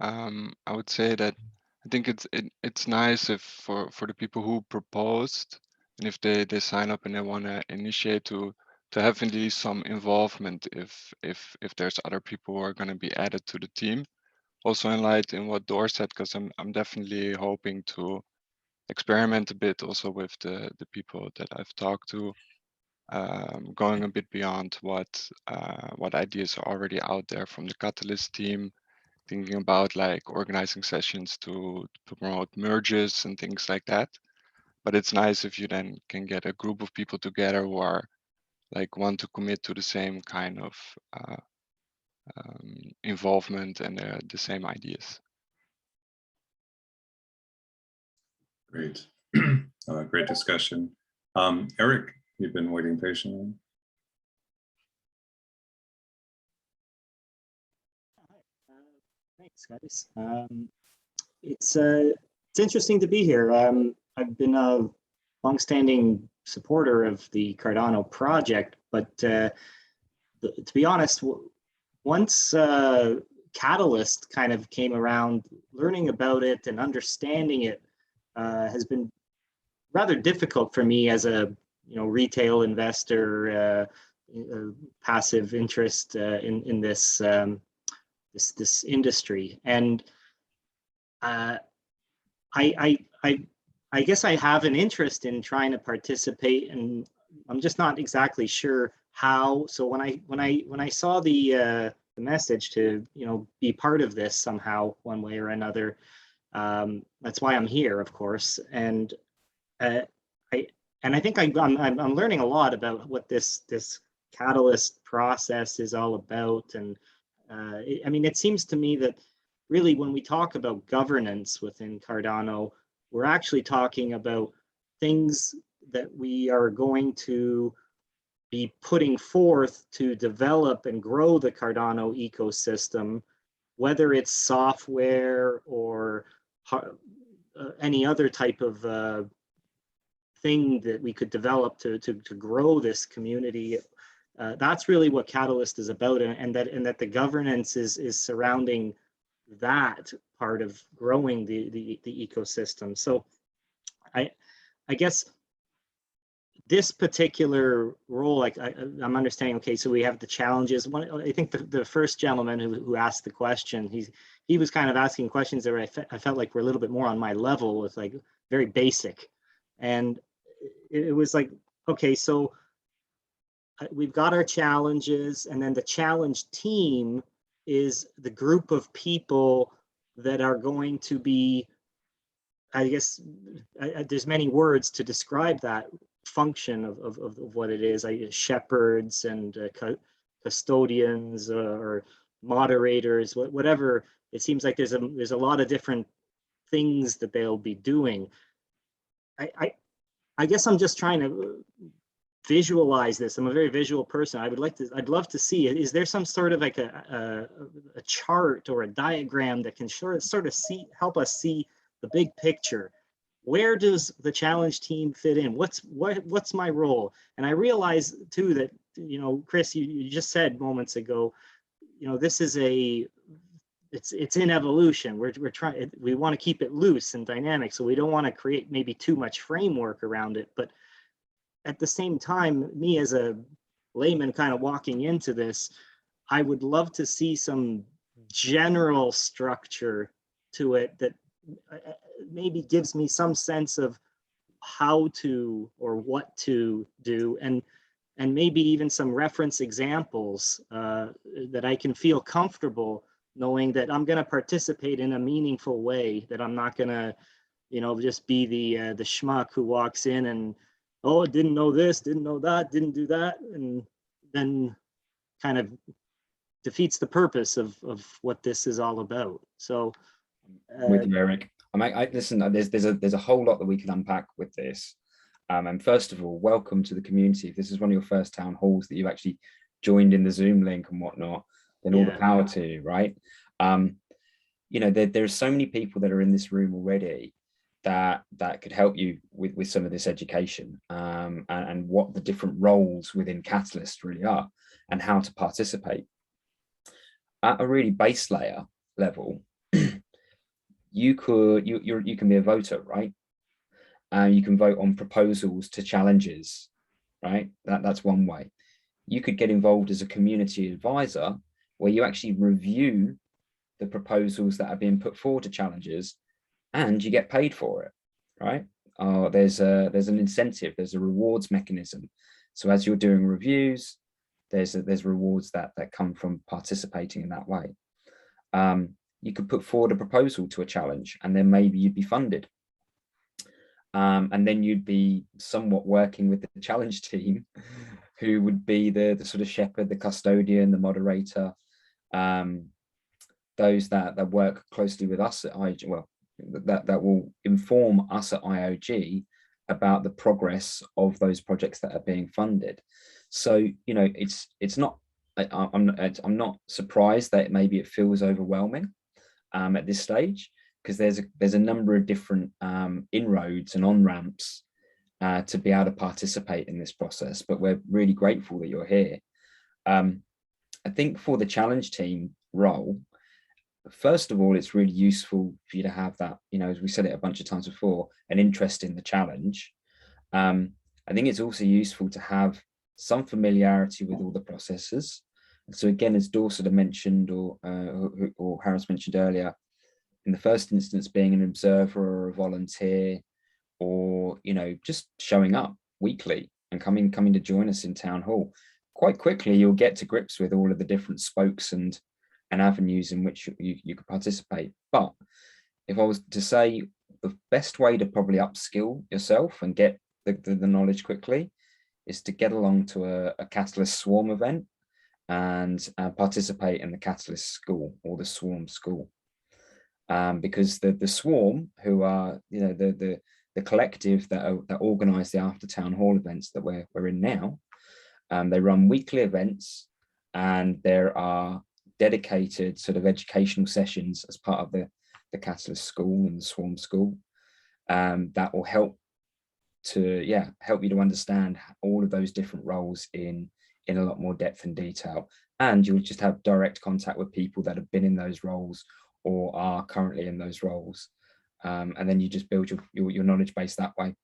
I would say that I think it's nice if for the people who proposed, and if they sign up and they want to initiate to have at least some involvement if there's other people who are going to be added to the team. Also in light in what Dor said, because I'm definitely hoping to experiment a bit also with the people that I've talked to, going a bit beyond what ideas are already out there from the Catalyst team, thinking about like organizing sessions to promote merges and things like that. But it's nice if you then can get a group of people together who are like want to commit to the same kind of involvement and the same ideas. Great, great discussion. Eric, you've been waiting patiently. Thanks, guys. It's interesting to be here. I've been a longstanding supporter of the Cardano project, but to be honest, once Catalyst kind of came around, learning about it and understanding it has been rather difficult for me as a retail investor, passive interest in this this industry. And I guess I have an interest in trying to participate, and I'm just not exactly sure how. So when I saw the message to be part of this somehow, one way or another, That's why I'm here, of course. And I think I'm learning a lot about what this Catalyst process is all about. And I mean, it seems to me that really when we talk about governance within Cardano, we're actually talking about things that we are going to be putting forth to develop and grow the Cardano ecosystem, whether it's software or any other type of thing that we could develop to grow this community. That's really what Catalyst is about, and that the governance is surrounding that part of growing the ecosystem. So I guess this particular role, like I'm understanding, okay, so we have the challenges. I think the first gentleman who asked the question, he was kind of asking questions that I felt like were a little bit more on my level, with like very basic. And it was like, okay, so we've got our challenges, and then the challenge team is the group of people that are going to be, I guess, there's many words to describe that function of what it is. Shepherds and custodians or moderators, whatever. It seems like there's a lot of different things that they'll be doing. I guess I'm just trying to visualize this. I'm a very visual person. I'd love to see it. Is there some sort of like a chart or a diagram that can sort of help us see the big picture? Where does the challenge team fit in? What's my role? And I realize too that, you know, Chris, you just said moments ago, you know, this is it's in evolution. We want to keep it loose and dynamic, so we don't want to create maybe too much framework around it. But at the same time, me as a layman kind of walking into this, I would love to see some general structure to it that maybe gives me some sense of how to or what to do, and maybe even some reference examples that I can feel comfortable knowing that I'm going to participate in a meaningful way, that I'm not going to, you know, just be the schmuck who walks in and, oh, didn't know this, didn't know that, didn't do that, and then kind of defeats the purpose of what this is all about. So with you, Eric. Listen, there's a whole lot that we can unpack with this. And first of all, welcome to the community. If this is one of your first town halls that you've actually joined in the Zoom link and whatnot, then all the power to you, right? You know, there's so many people that are in this room already that could help you with some of this education, and what the different roles within Catalyst really are and how to participate. At a really base layer level, you can be a voter, right? You can vote on proposals to challenges, right? That's one way. You could get involved as a community advisor, where you actually review the proposals that are being put forward to challenges, and you get paid for it, right? There's an incentive, there's a rewards mechanism. So as you're doing reviews, there's rewards that come from participating in that way. You could put forward a proposal to a challenge, and then maybe you'd be funded. And then you'd be somewhat working with the challenge team, who would be the sort of shepherd, the custodian, the moderator, those that work closely with us at IOG, well, that will inform us at IOG about the progress of those projects that are being funded. So, you know, it's not, I'm not surprised that maybe it feels overwhelming at this stage, because there's a number of different inroads and on-ramps to be able to participate in this process, but we're really grateful that you're here. I think for the challenge team role, first of all, it's really useful for you to have that, you know, as we said it a bunch of times before, an interest in the challenge. I think it's also useful to have some familiarity with all the processes. So again, as Dorset had mentioned, or Harris mentioned earlier, in the first instance, being an observer or a volunteer, or, you know, just showing up weekly and coming to join us in town hall, quite quickly you'll get to grips with all of the different spokes and avenues in which you could participate. But if I was to say the best way to probably upskill yourself and get the knowledge quickly is to get along to a Catalyst Swarm event and participate in the Catalyst school or the Swarm school. Because the Swarm, who are, you know, the collective that organize the after town hall events that we're in now, they run weekly events, and there are dedicated sort of educational sessions as part of the Catalyst school and the Swarm school that will help you to understand all of those different roles in a lot more depth and detail. And you'll just have direct contact with people that have been in those roles or are currently in those roles. And then you just build your knowledge base that way.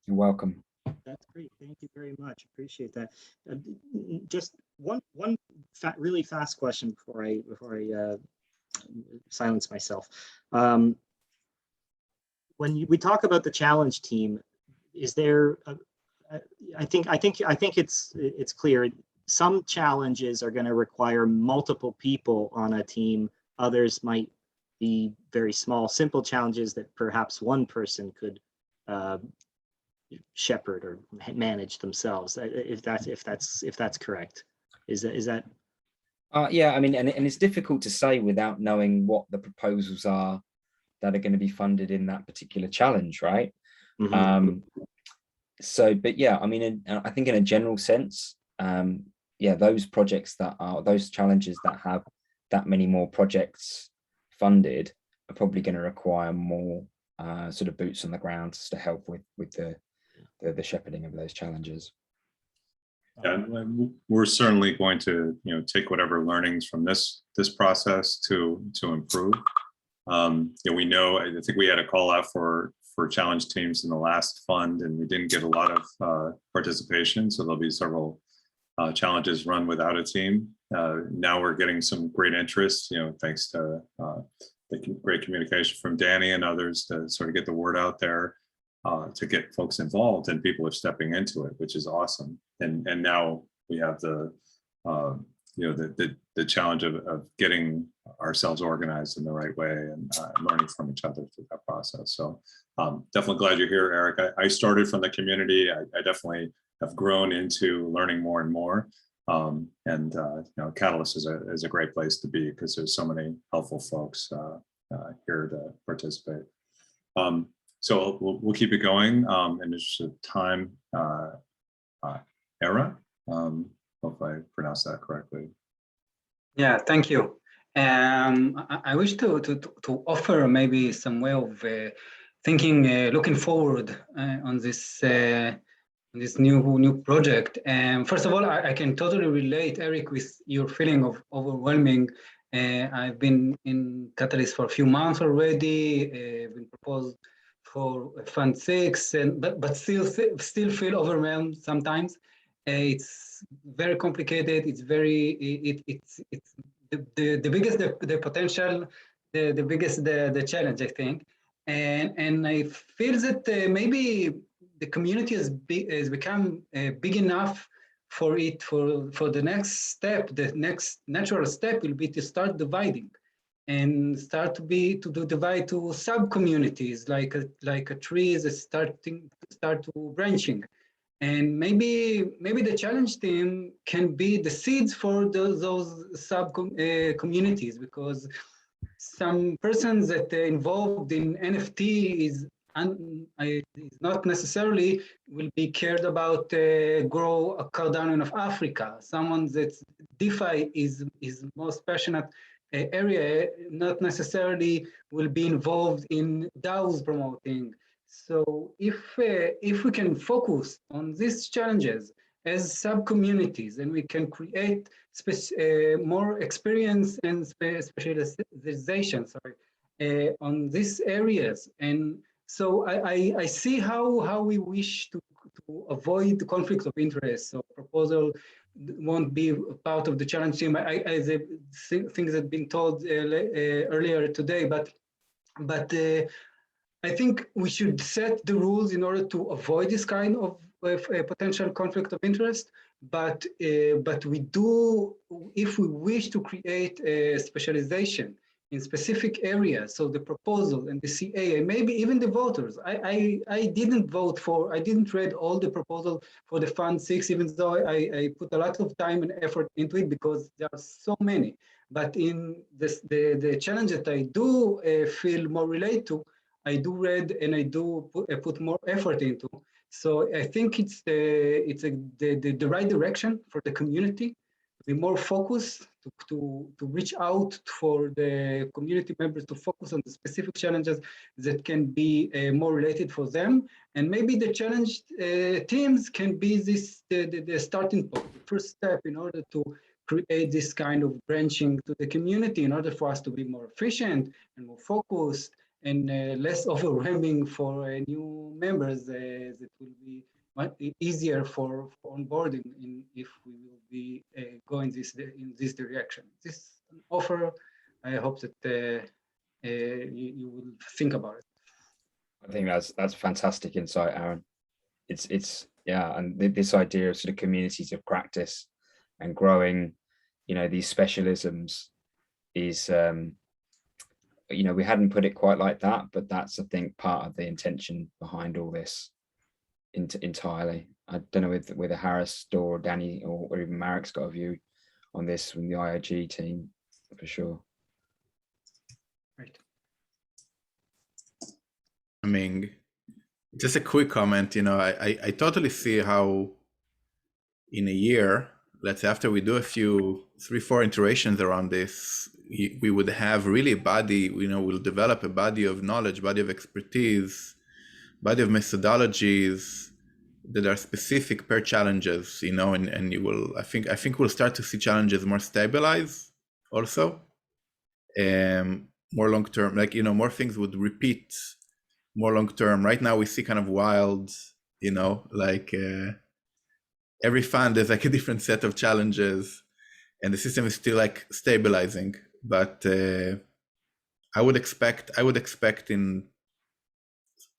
You're welcome. That's great. Thank you very much. Appreciate that. Just one really fast question before I silence myself. When we talk about the challenge team, is there? I think it's clear. Some challenges are going to require multiple people on a team. Others might be very small, simple challenges that perhaps one person could shepherd or manage themselves. If that's correct, is that? Yeah, I mean, and it's difficult to say without knowing what the proposals are that are going to be funded in that particular challenge, right? Mm-hmm. But yeah, I mean, I think in a general sense, yeah, those challenges that have that many more projects funded are probably going to require more sort of boots on the ground to help with the shepherding of those challenges. Yeah, we're certainly going to, you know, take whatever learnings from this process to improve. You know, we know, I think we had a call out for challenge teams in the last fund, and we didn't get a lot of participation. So there'll be several challenges run without a team. Now we're getting some great interest, you know, thanks to the great communication from Danny and others to sort of get the word out there, to get folks involved, and people are stepping into it, which is awesome. And now we have the you know, the challenge of getting ourselves organized in the right way and learning from each other through that process. So definitely glad you're here, Eric. I started from the community. I definitely have grown into learning more and more. You know, Catalyst is a great place to be because there's so many helpful folks here to participate. So we'll keep it going. And there's time, Era. Hope I pronounced that correctly. Yeah, thank you. I wish to offer maybe some way of thinking, looking forward on this new project. First of all, I can totally relate, Eric, with your feeling of overwhelming. I've been in Catalyst for a few months already. Been proposed for Fund 6, but still feel overwhelmed sometimes. It's very complicated. It's the biggest the potential, the biggest the challenge, I think. And I feel that maybe the community has become big enough for the next step. The next natural step will be to start dividing, and start to divide to sub communities like a tree is start to branching. And maybe the challenge team can be the seeds for those sub communities, because some persons that are involved in NFT is not necessarily will be cared about grow a Cardano of Africa. Someone that's DeFi is most passionate area, not necessarily will be involved in DAOs promoting. So if we can focus on these challenges as sub-communities, and we can create more experience and specialization, on these areas. And so I see how we wish to avoid the conflicts of interest. So proposal won't be part of the challenge team, as things that have been told earlier today, but I think we should set the rules in order to avoid this kind of a potential conflict of interest, but we do, if we wish to create a specialization in specific areas, so the proposal and the CA, and maybe even the voters. I didn't vote for, I didn't read all the proposal for the Fund 6, even though I put a lot of time and effort into it because there are so many. But in this, the challenge that I do feel more related to, I do read and I do put more effort into. So I think it's the right direction for the community. Be more focused to reach out for the community members to focus on the specific challenges that can be more related for them, and maybe the challenge teams can be this the starting point, the first step in order to create this kind of branching to the community in order for us to be more efficient and more focused and less overwhelming for new members that will be much easier for onboarding if we will be going in this direction. This offer, I hope that you will think about it. I think that's fantastic insight, Aaron. It's yeah, and this idea of sort of communities of practice and growing, you know, these specialisms is, you know, we hadn't put it quite like that, but that's, I think, part of the intention behind all this entirely. I don't know whether Harris or Danny or even Marek's got a view on this from the IOG team for sure. Right. I mean, just a quick comment, you know, I totally see how in a year, let's say after we do a few 3-4 iterations around this, we would have really a body, you know, we'll develop a body of knowledge, body of expertise, body of methodologies that are specific per challenges, you know, and you will, I think we'll start to see challenges more stabilized also, more long-term, like, you know, more things would repeat more long-term. Right now we see kind of wild, you know, like every fund is like a different set of challenges and the system is still like stabilizing, but I would expect in,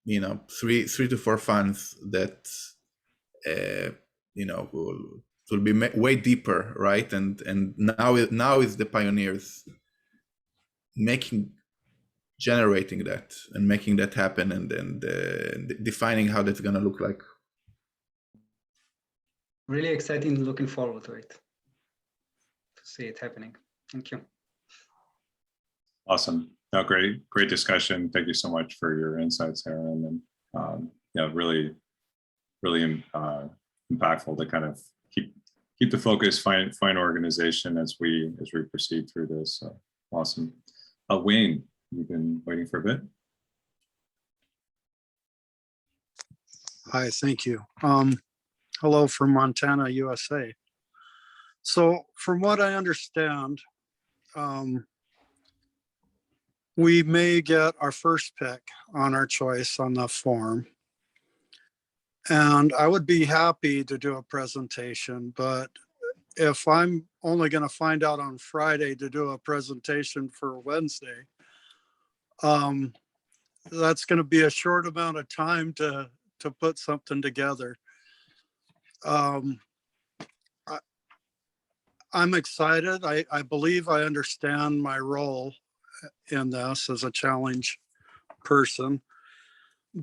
you know, three to four funds that you know will be way deeper, right? And now is the pioneers generating that and making that happen, and defining how that's gonna look like. Really exciting, looking forward to it, to see it happening. Thank you. Awesome. No, great discussion. Thank you so much for your insights, Aaron. And yeah, really impactful to kind of keep the focus, find organization as we proceed through this. So awesome. Wayne, you've been waiting for a bit. Hi, thank you. Hello from Montana, USA. So from what I understand, we may get our first pick on our choice on the form. And I would be happy to do a presentation, but if I'm only going to find out on Friday to do a presentation for Wednesday, that's going to be a short amount of time to put something together. I'm excited. I believe I understand my role in this as a challenge person,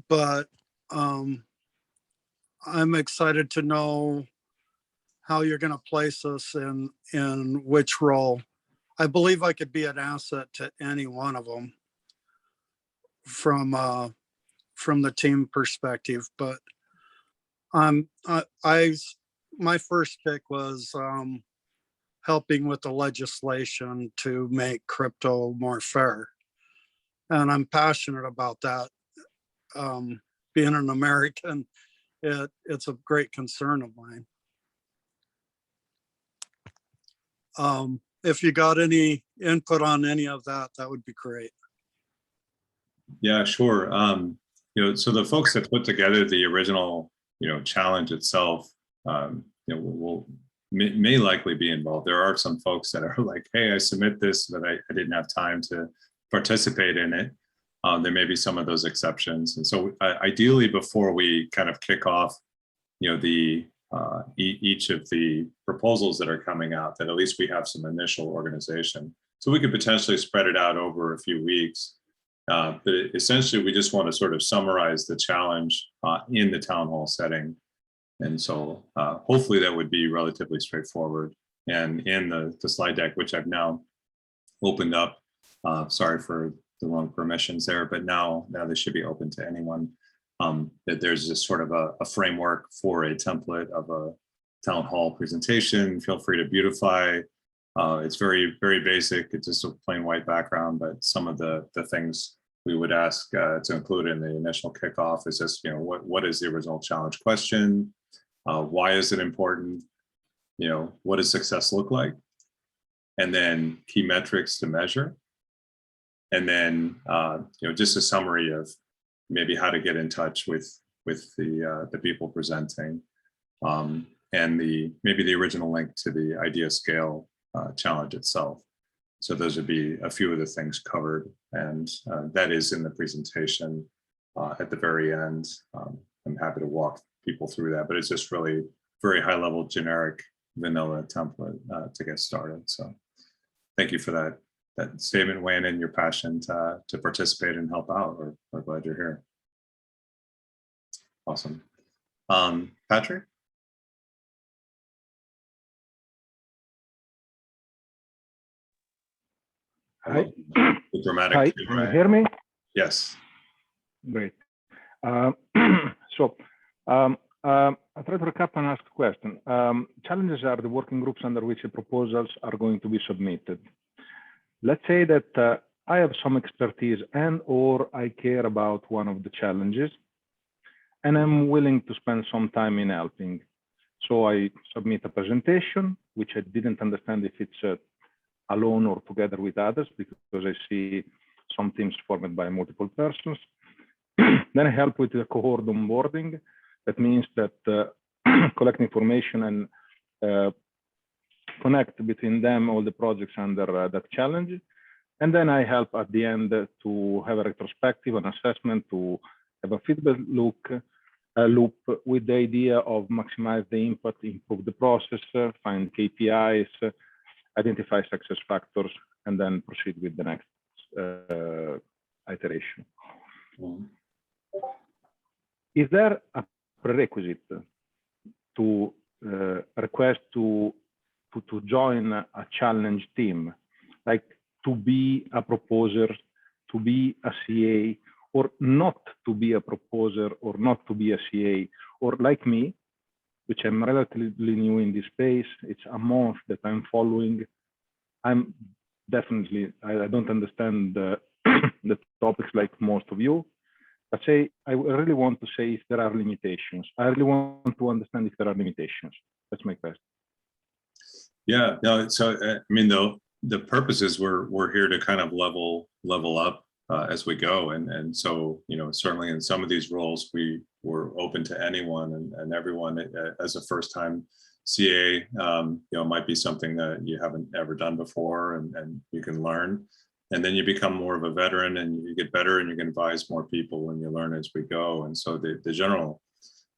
but I'm excited to know how you're going to place us in which role. I believe I could be an asset to any one of them from the team perspective, but my first pick was helping with the legislation to make crypto more fair. And I'm passionate about that. Being an American, it's a great concern of mine. If you got any input on any of that, that would be great. Yeah, sure. You know, so the folks that put together the original, you know, challenge itself, you know, may likely be involved. There are some folks that are like, hey, I submit this, but I didn't have time to participate in it. There may be some of those exceptions. And so ideally, before we kind of kick off each of the proposals that are coming out, that at least we have some initial organization. So we could potentially spread it out over a few weeks. But essentially, we just want to sort of summarize the challenge in the town hall setting. And so hopefully that would be relatively straightforward. And in the slide deck, which I've now opened up, sorry for the wrong permissions there, but now they should be open to anyone. That there's just sort of a framework for a template of a town hall presentation. Feel free to beautify. It's very, very basic. It's just a plain white background, but some of the things we would ask to include in the initial kickoff is just, what is the original challenge question? Why is it important? What does success look like? And then key metrics to measure. And then, just a summary of maybe how to get in touch with the people presenting, and maybe the original link to the idea scale challenge itself. So those would be a few of the things covered, and that is in the presentation at the very end. I'm happy to walk people through that, but it's just really very high level, generic, vanilla template to get started. So thank you for that statement, Wayne, and your passion to participate and help out. We're glad you're here. Awesome. Patrick? Hi. Dramatic. Hi, can you hear me? Yes. Great. I try to recap and ask a question. Challenges are the working groups under which the proposals are going to be submitted. Let's say that I have some expertise or I care about one of the challenges, and I'm willing to spend some time in helping. So I submit a presentation, which I didn't understand if it's alone or together with others, because I see some teams formed by multiple persons. Then I help with the cohort onboarding. That means that collect information and connect between them all the projects under that challenge. And then I help at the end to have a retrospective, an assessment, to have a feedback loop with the idea of maximize the input, improve the process, find KPIs, identify success factors, and then proceed with the next iteration. Is there a prerequisite to request to join a challenge team, like to be a proposer, to be a CA, or not to be a proposer, or not to be a CA, or like me, which I'm relatively new in this space, it's a month that I'm following. I'm definitely, I don't understand the topics like most of you. But say, I really want to say if there are limitations. I really want to understand if there are limitations. That's my question. Yeah, no, so I mean, the purpose is we're here to kind of level up as we go. And so, certainly in some of these roles, we're open to anyone and everyone as a first time CA, might be something that you haven't ever done before and you can learn. And then you become more of a veteran and you get better and you can advise more people and you learn as we go. And so the general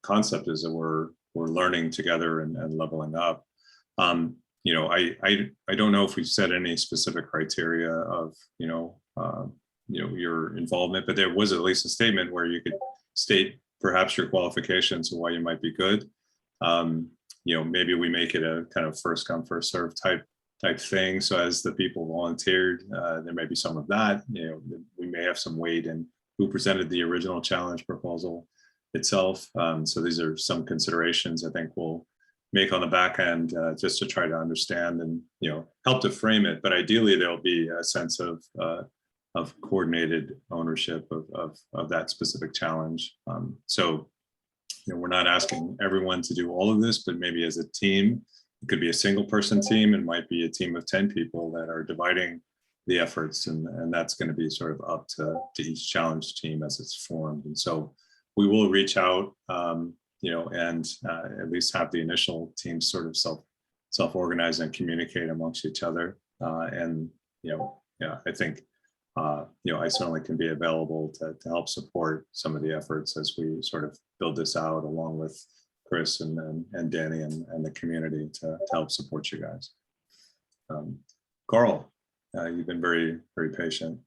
concept is that we're learning together and leveling up. I don't know if we've set any specific criteria of, your involvement, but there was at least a statement where you could state perhaps your qualifications and why you might be good. Maybe we make it a kind of first come, first serve type thing. So as the people volunteered, there may be some of that. We may have some weight in who presented the original challenge proposal itself. So these are some considerations I think we'll make on the back end just to try to understand and help to frame it. But ideally, there'll be a sense of coordinated ownership of that specific challenge. So we're not asking everyone to do all of this, but maybe as a team. It could be a single person team and might be a team of 10 people that are dividing the efforts. And that's going to be sort of up to each challenge team as it's formed. And so we will reach out, and at least have the initial teams sort of self-organize and communicate amongst each other. I think, I certainly can be available to help support some of the efforts as we sort of build this out along with Chris and Danny and the community to help support you guys. Carl, you've been very, very patient.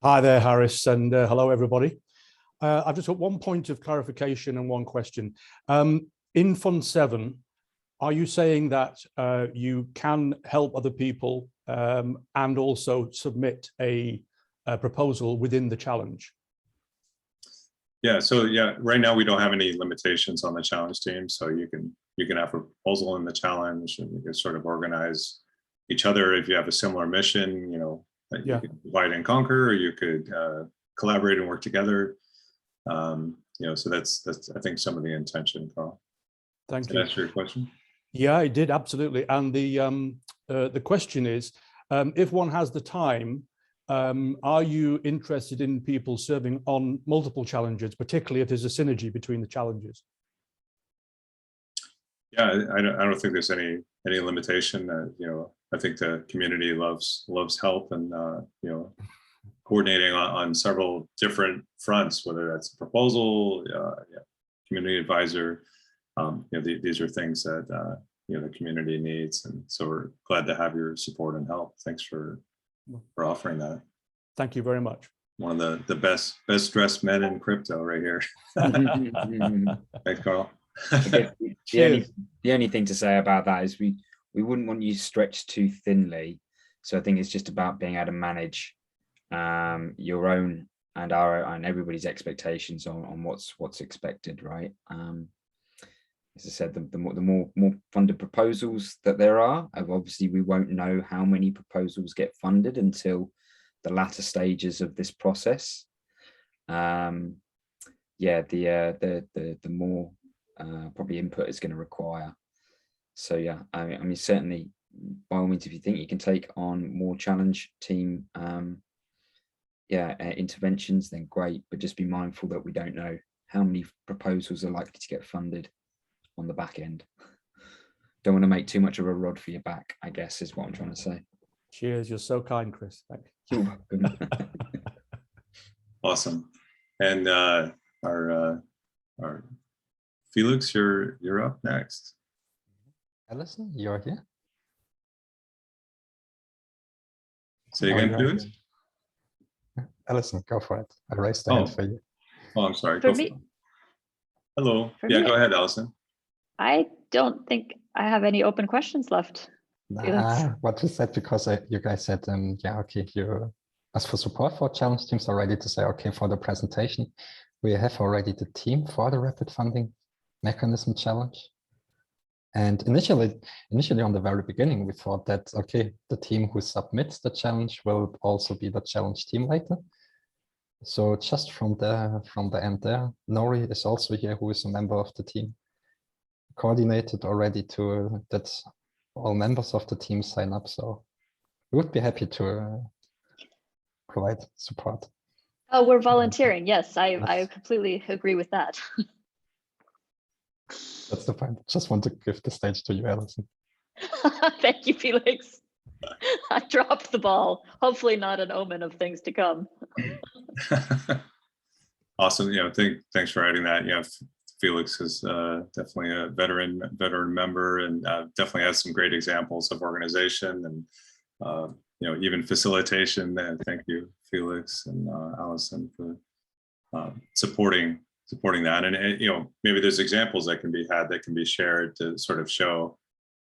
Hi there, Harris, and hello, everybody. I've just got one point of clarification and one question. In Fund 7, are you saying that you can help other people and also submit a proposal within the challenge? Yeah, so yeah, right now we don't have any limitations on the challenge team. So you can have a proposal in the challenge, and you can sort of organize each other if you have a similar mission, you know, that you could divide and conquer, or you could collaborate and work together. You know, so that's I think some of the intention, Carl. Thank Did you. that answer your question? Yeah, it did, absolutely. And the question is, if one has the time, are you interested in people serving on multiple challenges, particularly if there's a synergy between the challenges? Yeah, I don't think there's any limitation. You know, I think the community loves help, and you know, coordinating on several different fronts, whether that's a proposal, community advisor. You know, these are things that you know, the community needs, and so we're glad to have your support and help. Thanks for offering that. Thank you very much. One of the best dressed men in crypto right here. Thanks, Carl. The only thing to say about that is we wouldn't want you stretched too thinly. So I think it's just about being able to manage your own and everybody's expectations on what's expected, right? As I said, the more funded proposals that there are, obviously we won't know how many proposals get funded until the latter stages of this process. Yeah, the more probably input is going to require. So yeah, I mean certainly by all means, if you think you can take on more challenge team interventions, then great, but just be mindful that we don't know how many proposals are likely to get funded on the back end. Don't want to make too much of a rod for your back, I guess, is what I'm trying to say. Cheers, you're so kind, Chris. Thank you. You're welcome. Awesome. And our Felix, you're up next. Alison, you're here. Say again, Felix. Alison, go for it. I raised the hand for you. Oh, I'm sorry. For me? Hello. For Yeah, me? go ahead, Alison. I don't think I have any open questions left. What you said, because you guys said, yeah, okay, you ask for support for challenge teams are ready to say, okay, for the presentation, we have already the team for the rapid funding mechanism challenge. And initially on the very beginning, we thought that, okay, the team who submits the challenge will also be the challenge team later. So just from the end there, Nori is also here, who is a member of the team, coordinated already to that all members of the team sign up. So we would be happy to provide support. Oh, we're volunteering. Yes, I completely agree with that. That's the point. Just want to give the stage to you, Alison. Thank you, Felix. I dropped the ball. Hopefully not an omen of things to come. Awesome. You know, thanks for adding that. Yeah, Felix is definitely a veteran member, and definitely has some great examples of organization and you know, even facilitation. And thank you, Felix and Alison, for supporting that. And you know, maybe there's examples that can be had that can be shared to sort of show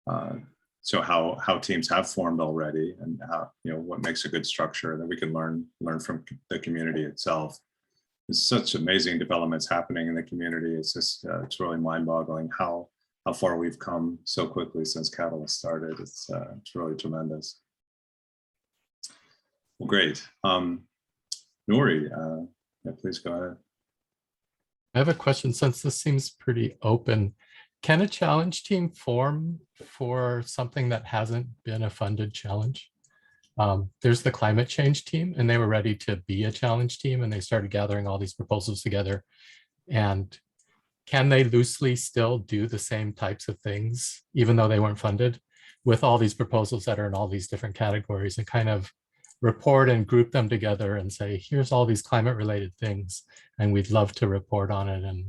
how teams have formed already, and how, you know, what makes a good structure that we can learn from the community itself. There's such amazing developments happening in the community. It's just it's really mind-boggling how far we've come so quickly since Catalyst started. It's really tremendous. Well, great. Nori, yeah, please go ahead. I have a question. Since this seems pretty open, can a challenge team form for something that hasn't been a funded challenge? There's the climate change team, and they were ready to be a challenge team, and they started gathering all these proposals together. And can they loosely still do the same types of things, even though they weren't funded, with all these proposals that are in all these different categories, and kind of report and group them together and say, here's all these climate related things, and we'd love to report on it and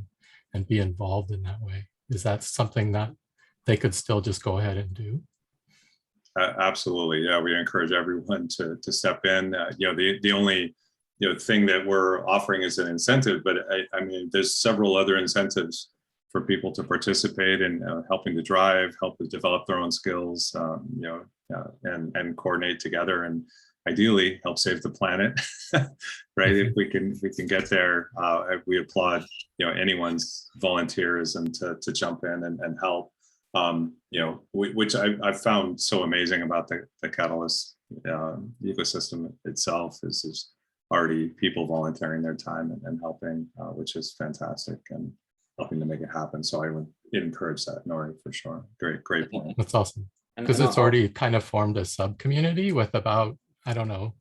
and be involved in that way. Is that something that they could still just go ahead and do? Absolutely, yeah. We encourage everyone to step in. The only thing that we're offering is an incentive, but I mean, there's several other incentives for people to participate in helping to drive, help to develop their own skills, and coordinate together, and ideally help save the planet. Right? If we can get there, we applaud anyone's volunteerism to jump in and help. Which I've found so amazing about the Catalyst ecosystem itself is already people volunteering their time and helping, which is fantastic, and helping to make it happen. So I would encourage that, Nori, for sure. Great point. That's awesome. Because it's already kind of formed a sub-community with about, I don't know,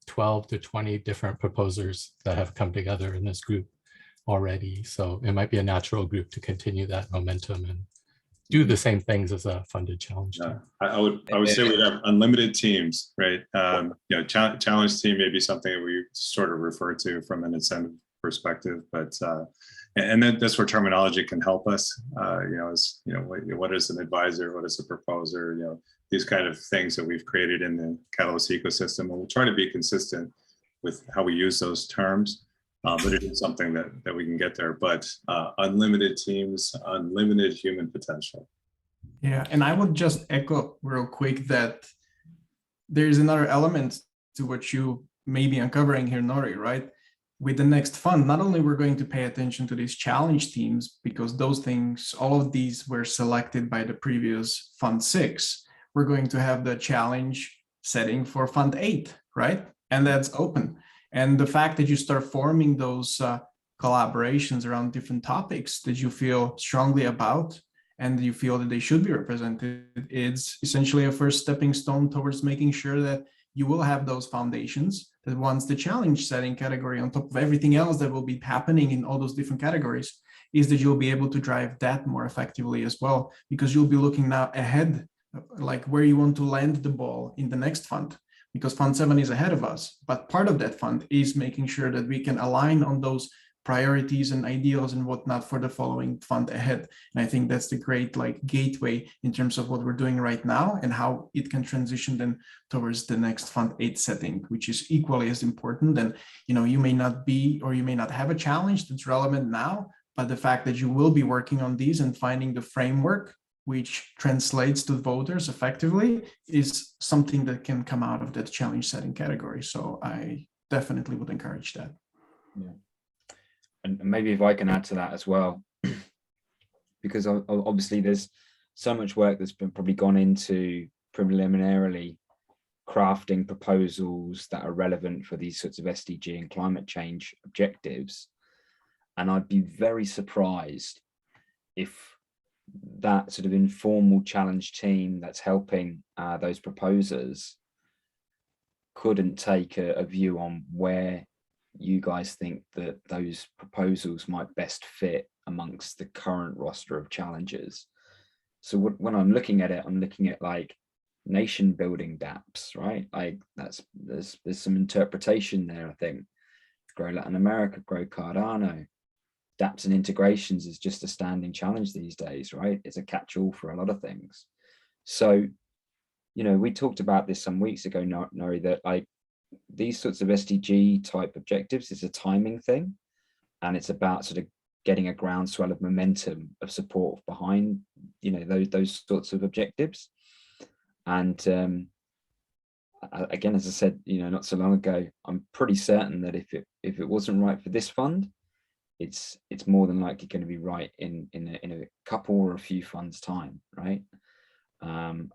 12 to 20 different proposers that have come together in this group already. So it might be a natural group to continue that momentum and do the same things as a funded challenge team. I would say we have unlimited teams, right? Challenge team may be something that we sort of refer to from an incentive perspective, but and then that's where terminology can help us. What is an advisor? What is a proposer? These kind of things that we've created in the Catalyst ecosystem, and we'll try to be consistent with how we use those terms. But it is something that we can get there. But unlimited teams, unlimited human potential. Yeah, and I would just echo real quick that there's another element to what you may be uncovering here, Nori, right? With the next fund, not only we're going to pay attention to these challenge teams, because those things, all of these were selected by the previous Fund 6. We're going to have the challenge setting for Fund 8, right? And that's open. And the fact that you start forming those collaborations around different topics that you feel strongly about and you feel that they should be represented, it's essentially a first stepping stone towards making sure that you will have those foundations that once the challenge setting category on top of everything else that will be happening in all those different categories is that you'll be able to drive that more effectively as well, because you'll be looking now ahead, like where you want to land the ball in the next fund. Because Fund 7 is ahead of us, but part of that fund is making sure that we can align on those priorities and ideals and whatnot for the following fund ahead. And I think that's the great gateway in terms of what we're doing right now and how it can transition then towards the next Fund 8 setting, which is equally as important. And you may not be, or you may not have a challenge that's relevant now, but the fact that you will be working on these and finding the framework which translates to voters effectively is something that can come out of that challenge setting category. So I definitely would encourage that. Yeah. And maybe if I can add to that as well, because obviously there's so much work that's been probably gone into preliminarily crafting proposals that are relevant for these sorts of SDG and climate change objectives. And I'd be very surprised if that sort of informal challenge team that's helping those proposers couldn't take a view on where you guys think that those proposals might best fit amongst the current roster of challenges. So when I'm looking at it, I'm looking at like nation building DApps, right? Like there's some interpretation there, I think. Grow Latin America, Grow Cardano. DApps and integrations is just a standing challenge these days, right? It's a catch-all for a lot of things. So, we talked about this some weeks ago, Nori, that like these sorts of SDG type objectives is a timing thing, and it's about sort of getting a groundswell of momentum of support behind, those sorts of objectives. And again, as I said, not so long ago, I'm pretty certain that if it wasn't right for this fund, it's more than likely going to be right in a couple or a few funds time, right?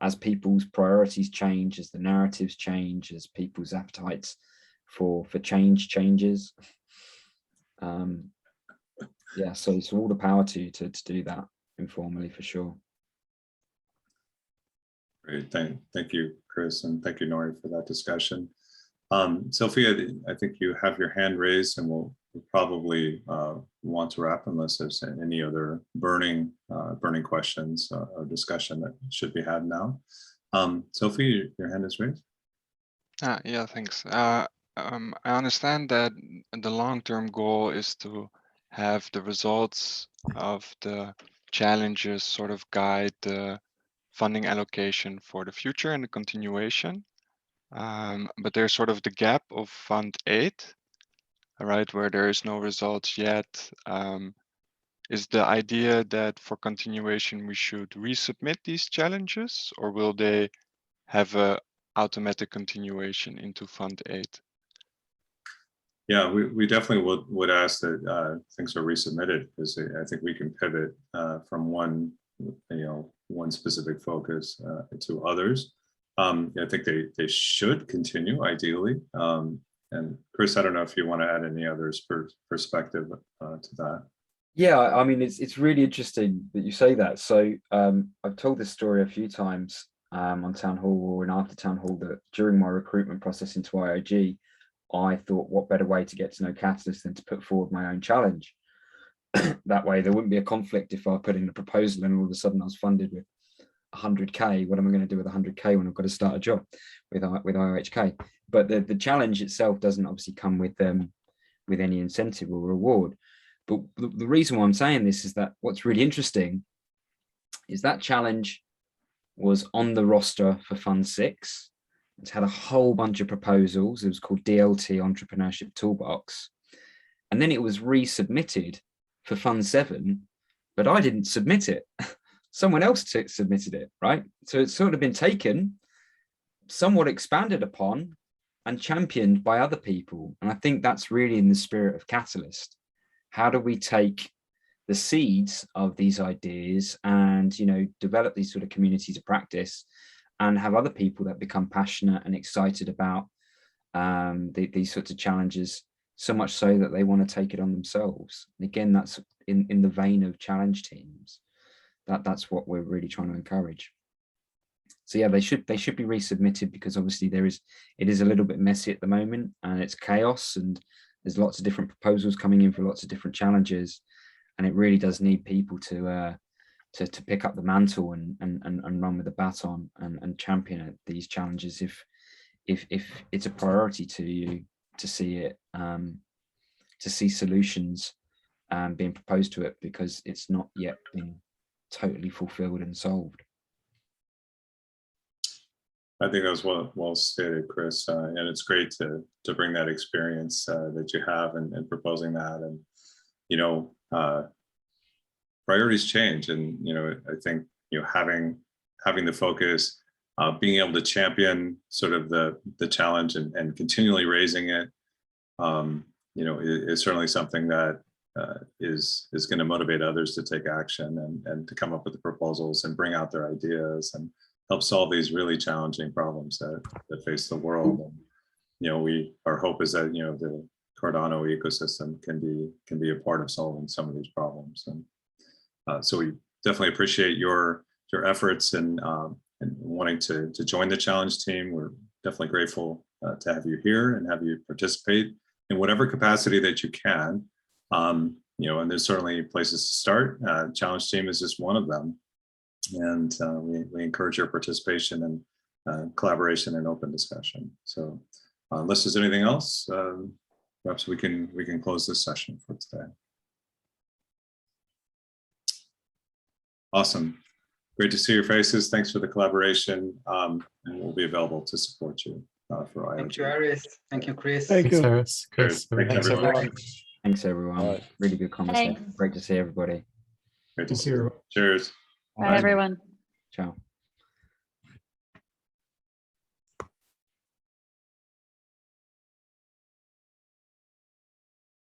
As people's priorities change, as the narratives change, as people's appetites for change changes. Yeah, so it's all the power to do that informally for sure. Great, thank you, Chris, and thank you, Nori, for that discussion. Sophia, I think you have your hand raised, and we'll probably want to wrap unless there's any other burning questions or discussion that should be had now. Sophie, your hand is raised. Yeah, thanks. I understand that the long-term goal is to have the results of the challenges sort of guide the funding allocation for the future and the continuation. But there's sort of the gap of Fund 8, right, where there is no results yet. Is the idea that for continuation we should resubmit these challenges, or will they have a automatic continuation into Fund 8? Yeah, we definitely would ask that things are resubmitted, because I think we can pivot from one specific focus to others. I think they should continue ideally. And Chris, I don't know if you want to add any other perspective to that. Yeah, I mean, it's really interesting that you say that. So I've told this story a few times on Town Hall or in after Town Hall, that during my recruitment process into IOG, I thought, what better way to get to know Catalyst than to put forward my own challenge? That way there wouldn't be a conflict if I put in a proposal and all of a sudden I was funded with 100K. What am I going to do with 100K when I've got to start a job with IOHK? But the challenge itself doesn't obviously come with any incentive or reward. But the reason why I'm saying this is that what's really interesting is that challenge was on the roster for Fund 6. It's had a whole bunch of proposals. It was called DLT Entrepreneurship Toolbox. And then it was resubmitted for Fund 7, but I didn't submit it. Someone else submitted it, right? So it's sort of been taken, somewhat expanded upon, and championed by other people. And I think that's really in the spirit of Catalyst. How do we take the seeds of these ideas and, develop these sort of communities of practice and have other people that become passionate and excited about these sorts of challenges, so much so that they want to take it on themselves. And again, that's in the vein of challenge teams. That's what we're really trying to encourage. So yeah, they should be resubmitted, because obviously it is a little bit messy at the moment and it's chaos, and there's lots of different proposals coming in for lots of different challenges, and it really does need people to pick up the mantle and run with the baton and champion these challenges if it's a priority to you, to see solutions being proposed to it, because it's not yet been totally fulfilled and solved. I think that was well stated, Chris, and it's great to bring that experience that you have and proposing that. And priorities change, and I think having the focus, being able to champion sort of the challenge and continually raising it, is certainly something that is going to motivate others to take action and to come up with the proposals and bring out their ideas and help solve these really challenging problems that face the world. And, our hope is that, the Cardano ecosystem can be a part of solving some of these problems. And so we definitely appreciate your efforts and wanting to join the challenge team. We're definitely grateful to have you here and have you participate in whatever capacity that you can. And there's certainly places to start. Challenge team is just one of them. And we encourage your participation and collaboration and open discussion. So unless there's anything else, perhaps we can close this session for today. Awesome. Great to see your faces. Thanks for the collaboration. And we'll be available to support you for IOG. Thank you, Aris. Thank you, Chris. Thank you. Thanks, Chris. Thanks, everyone. Thanks, everyone. Really good conversation. Thanks. Great to see everybody. Great to see you. Cheers. Bye, everyone. Ciao.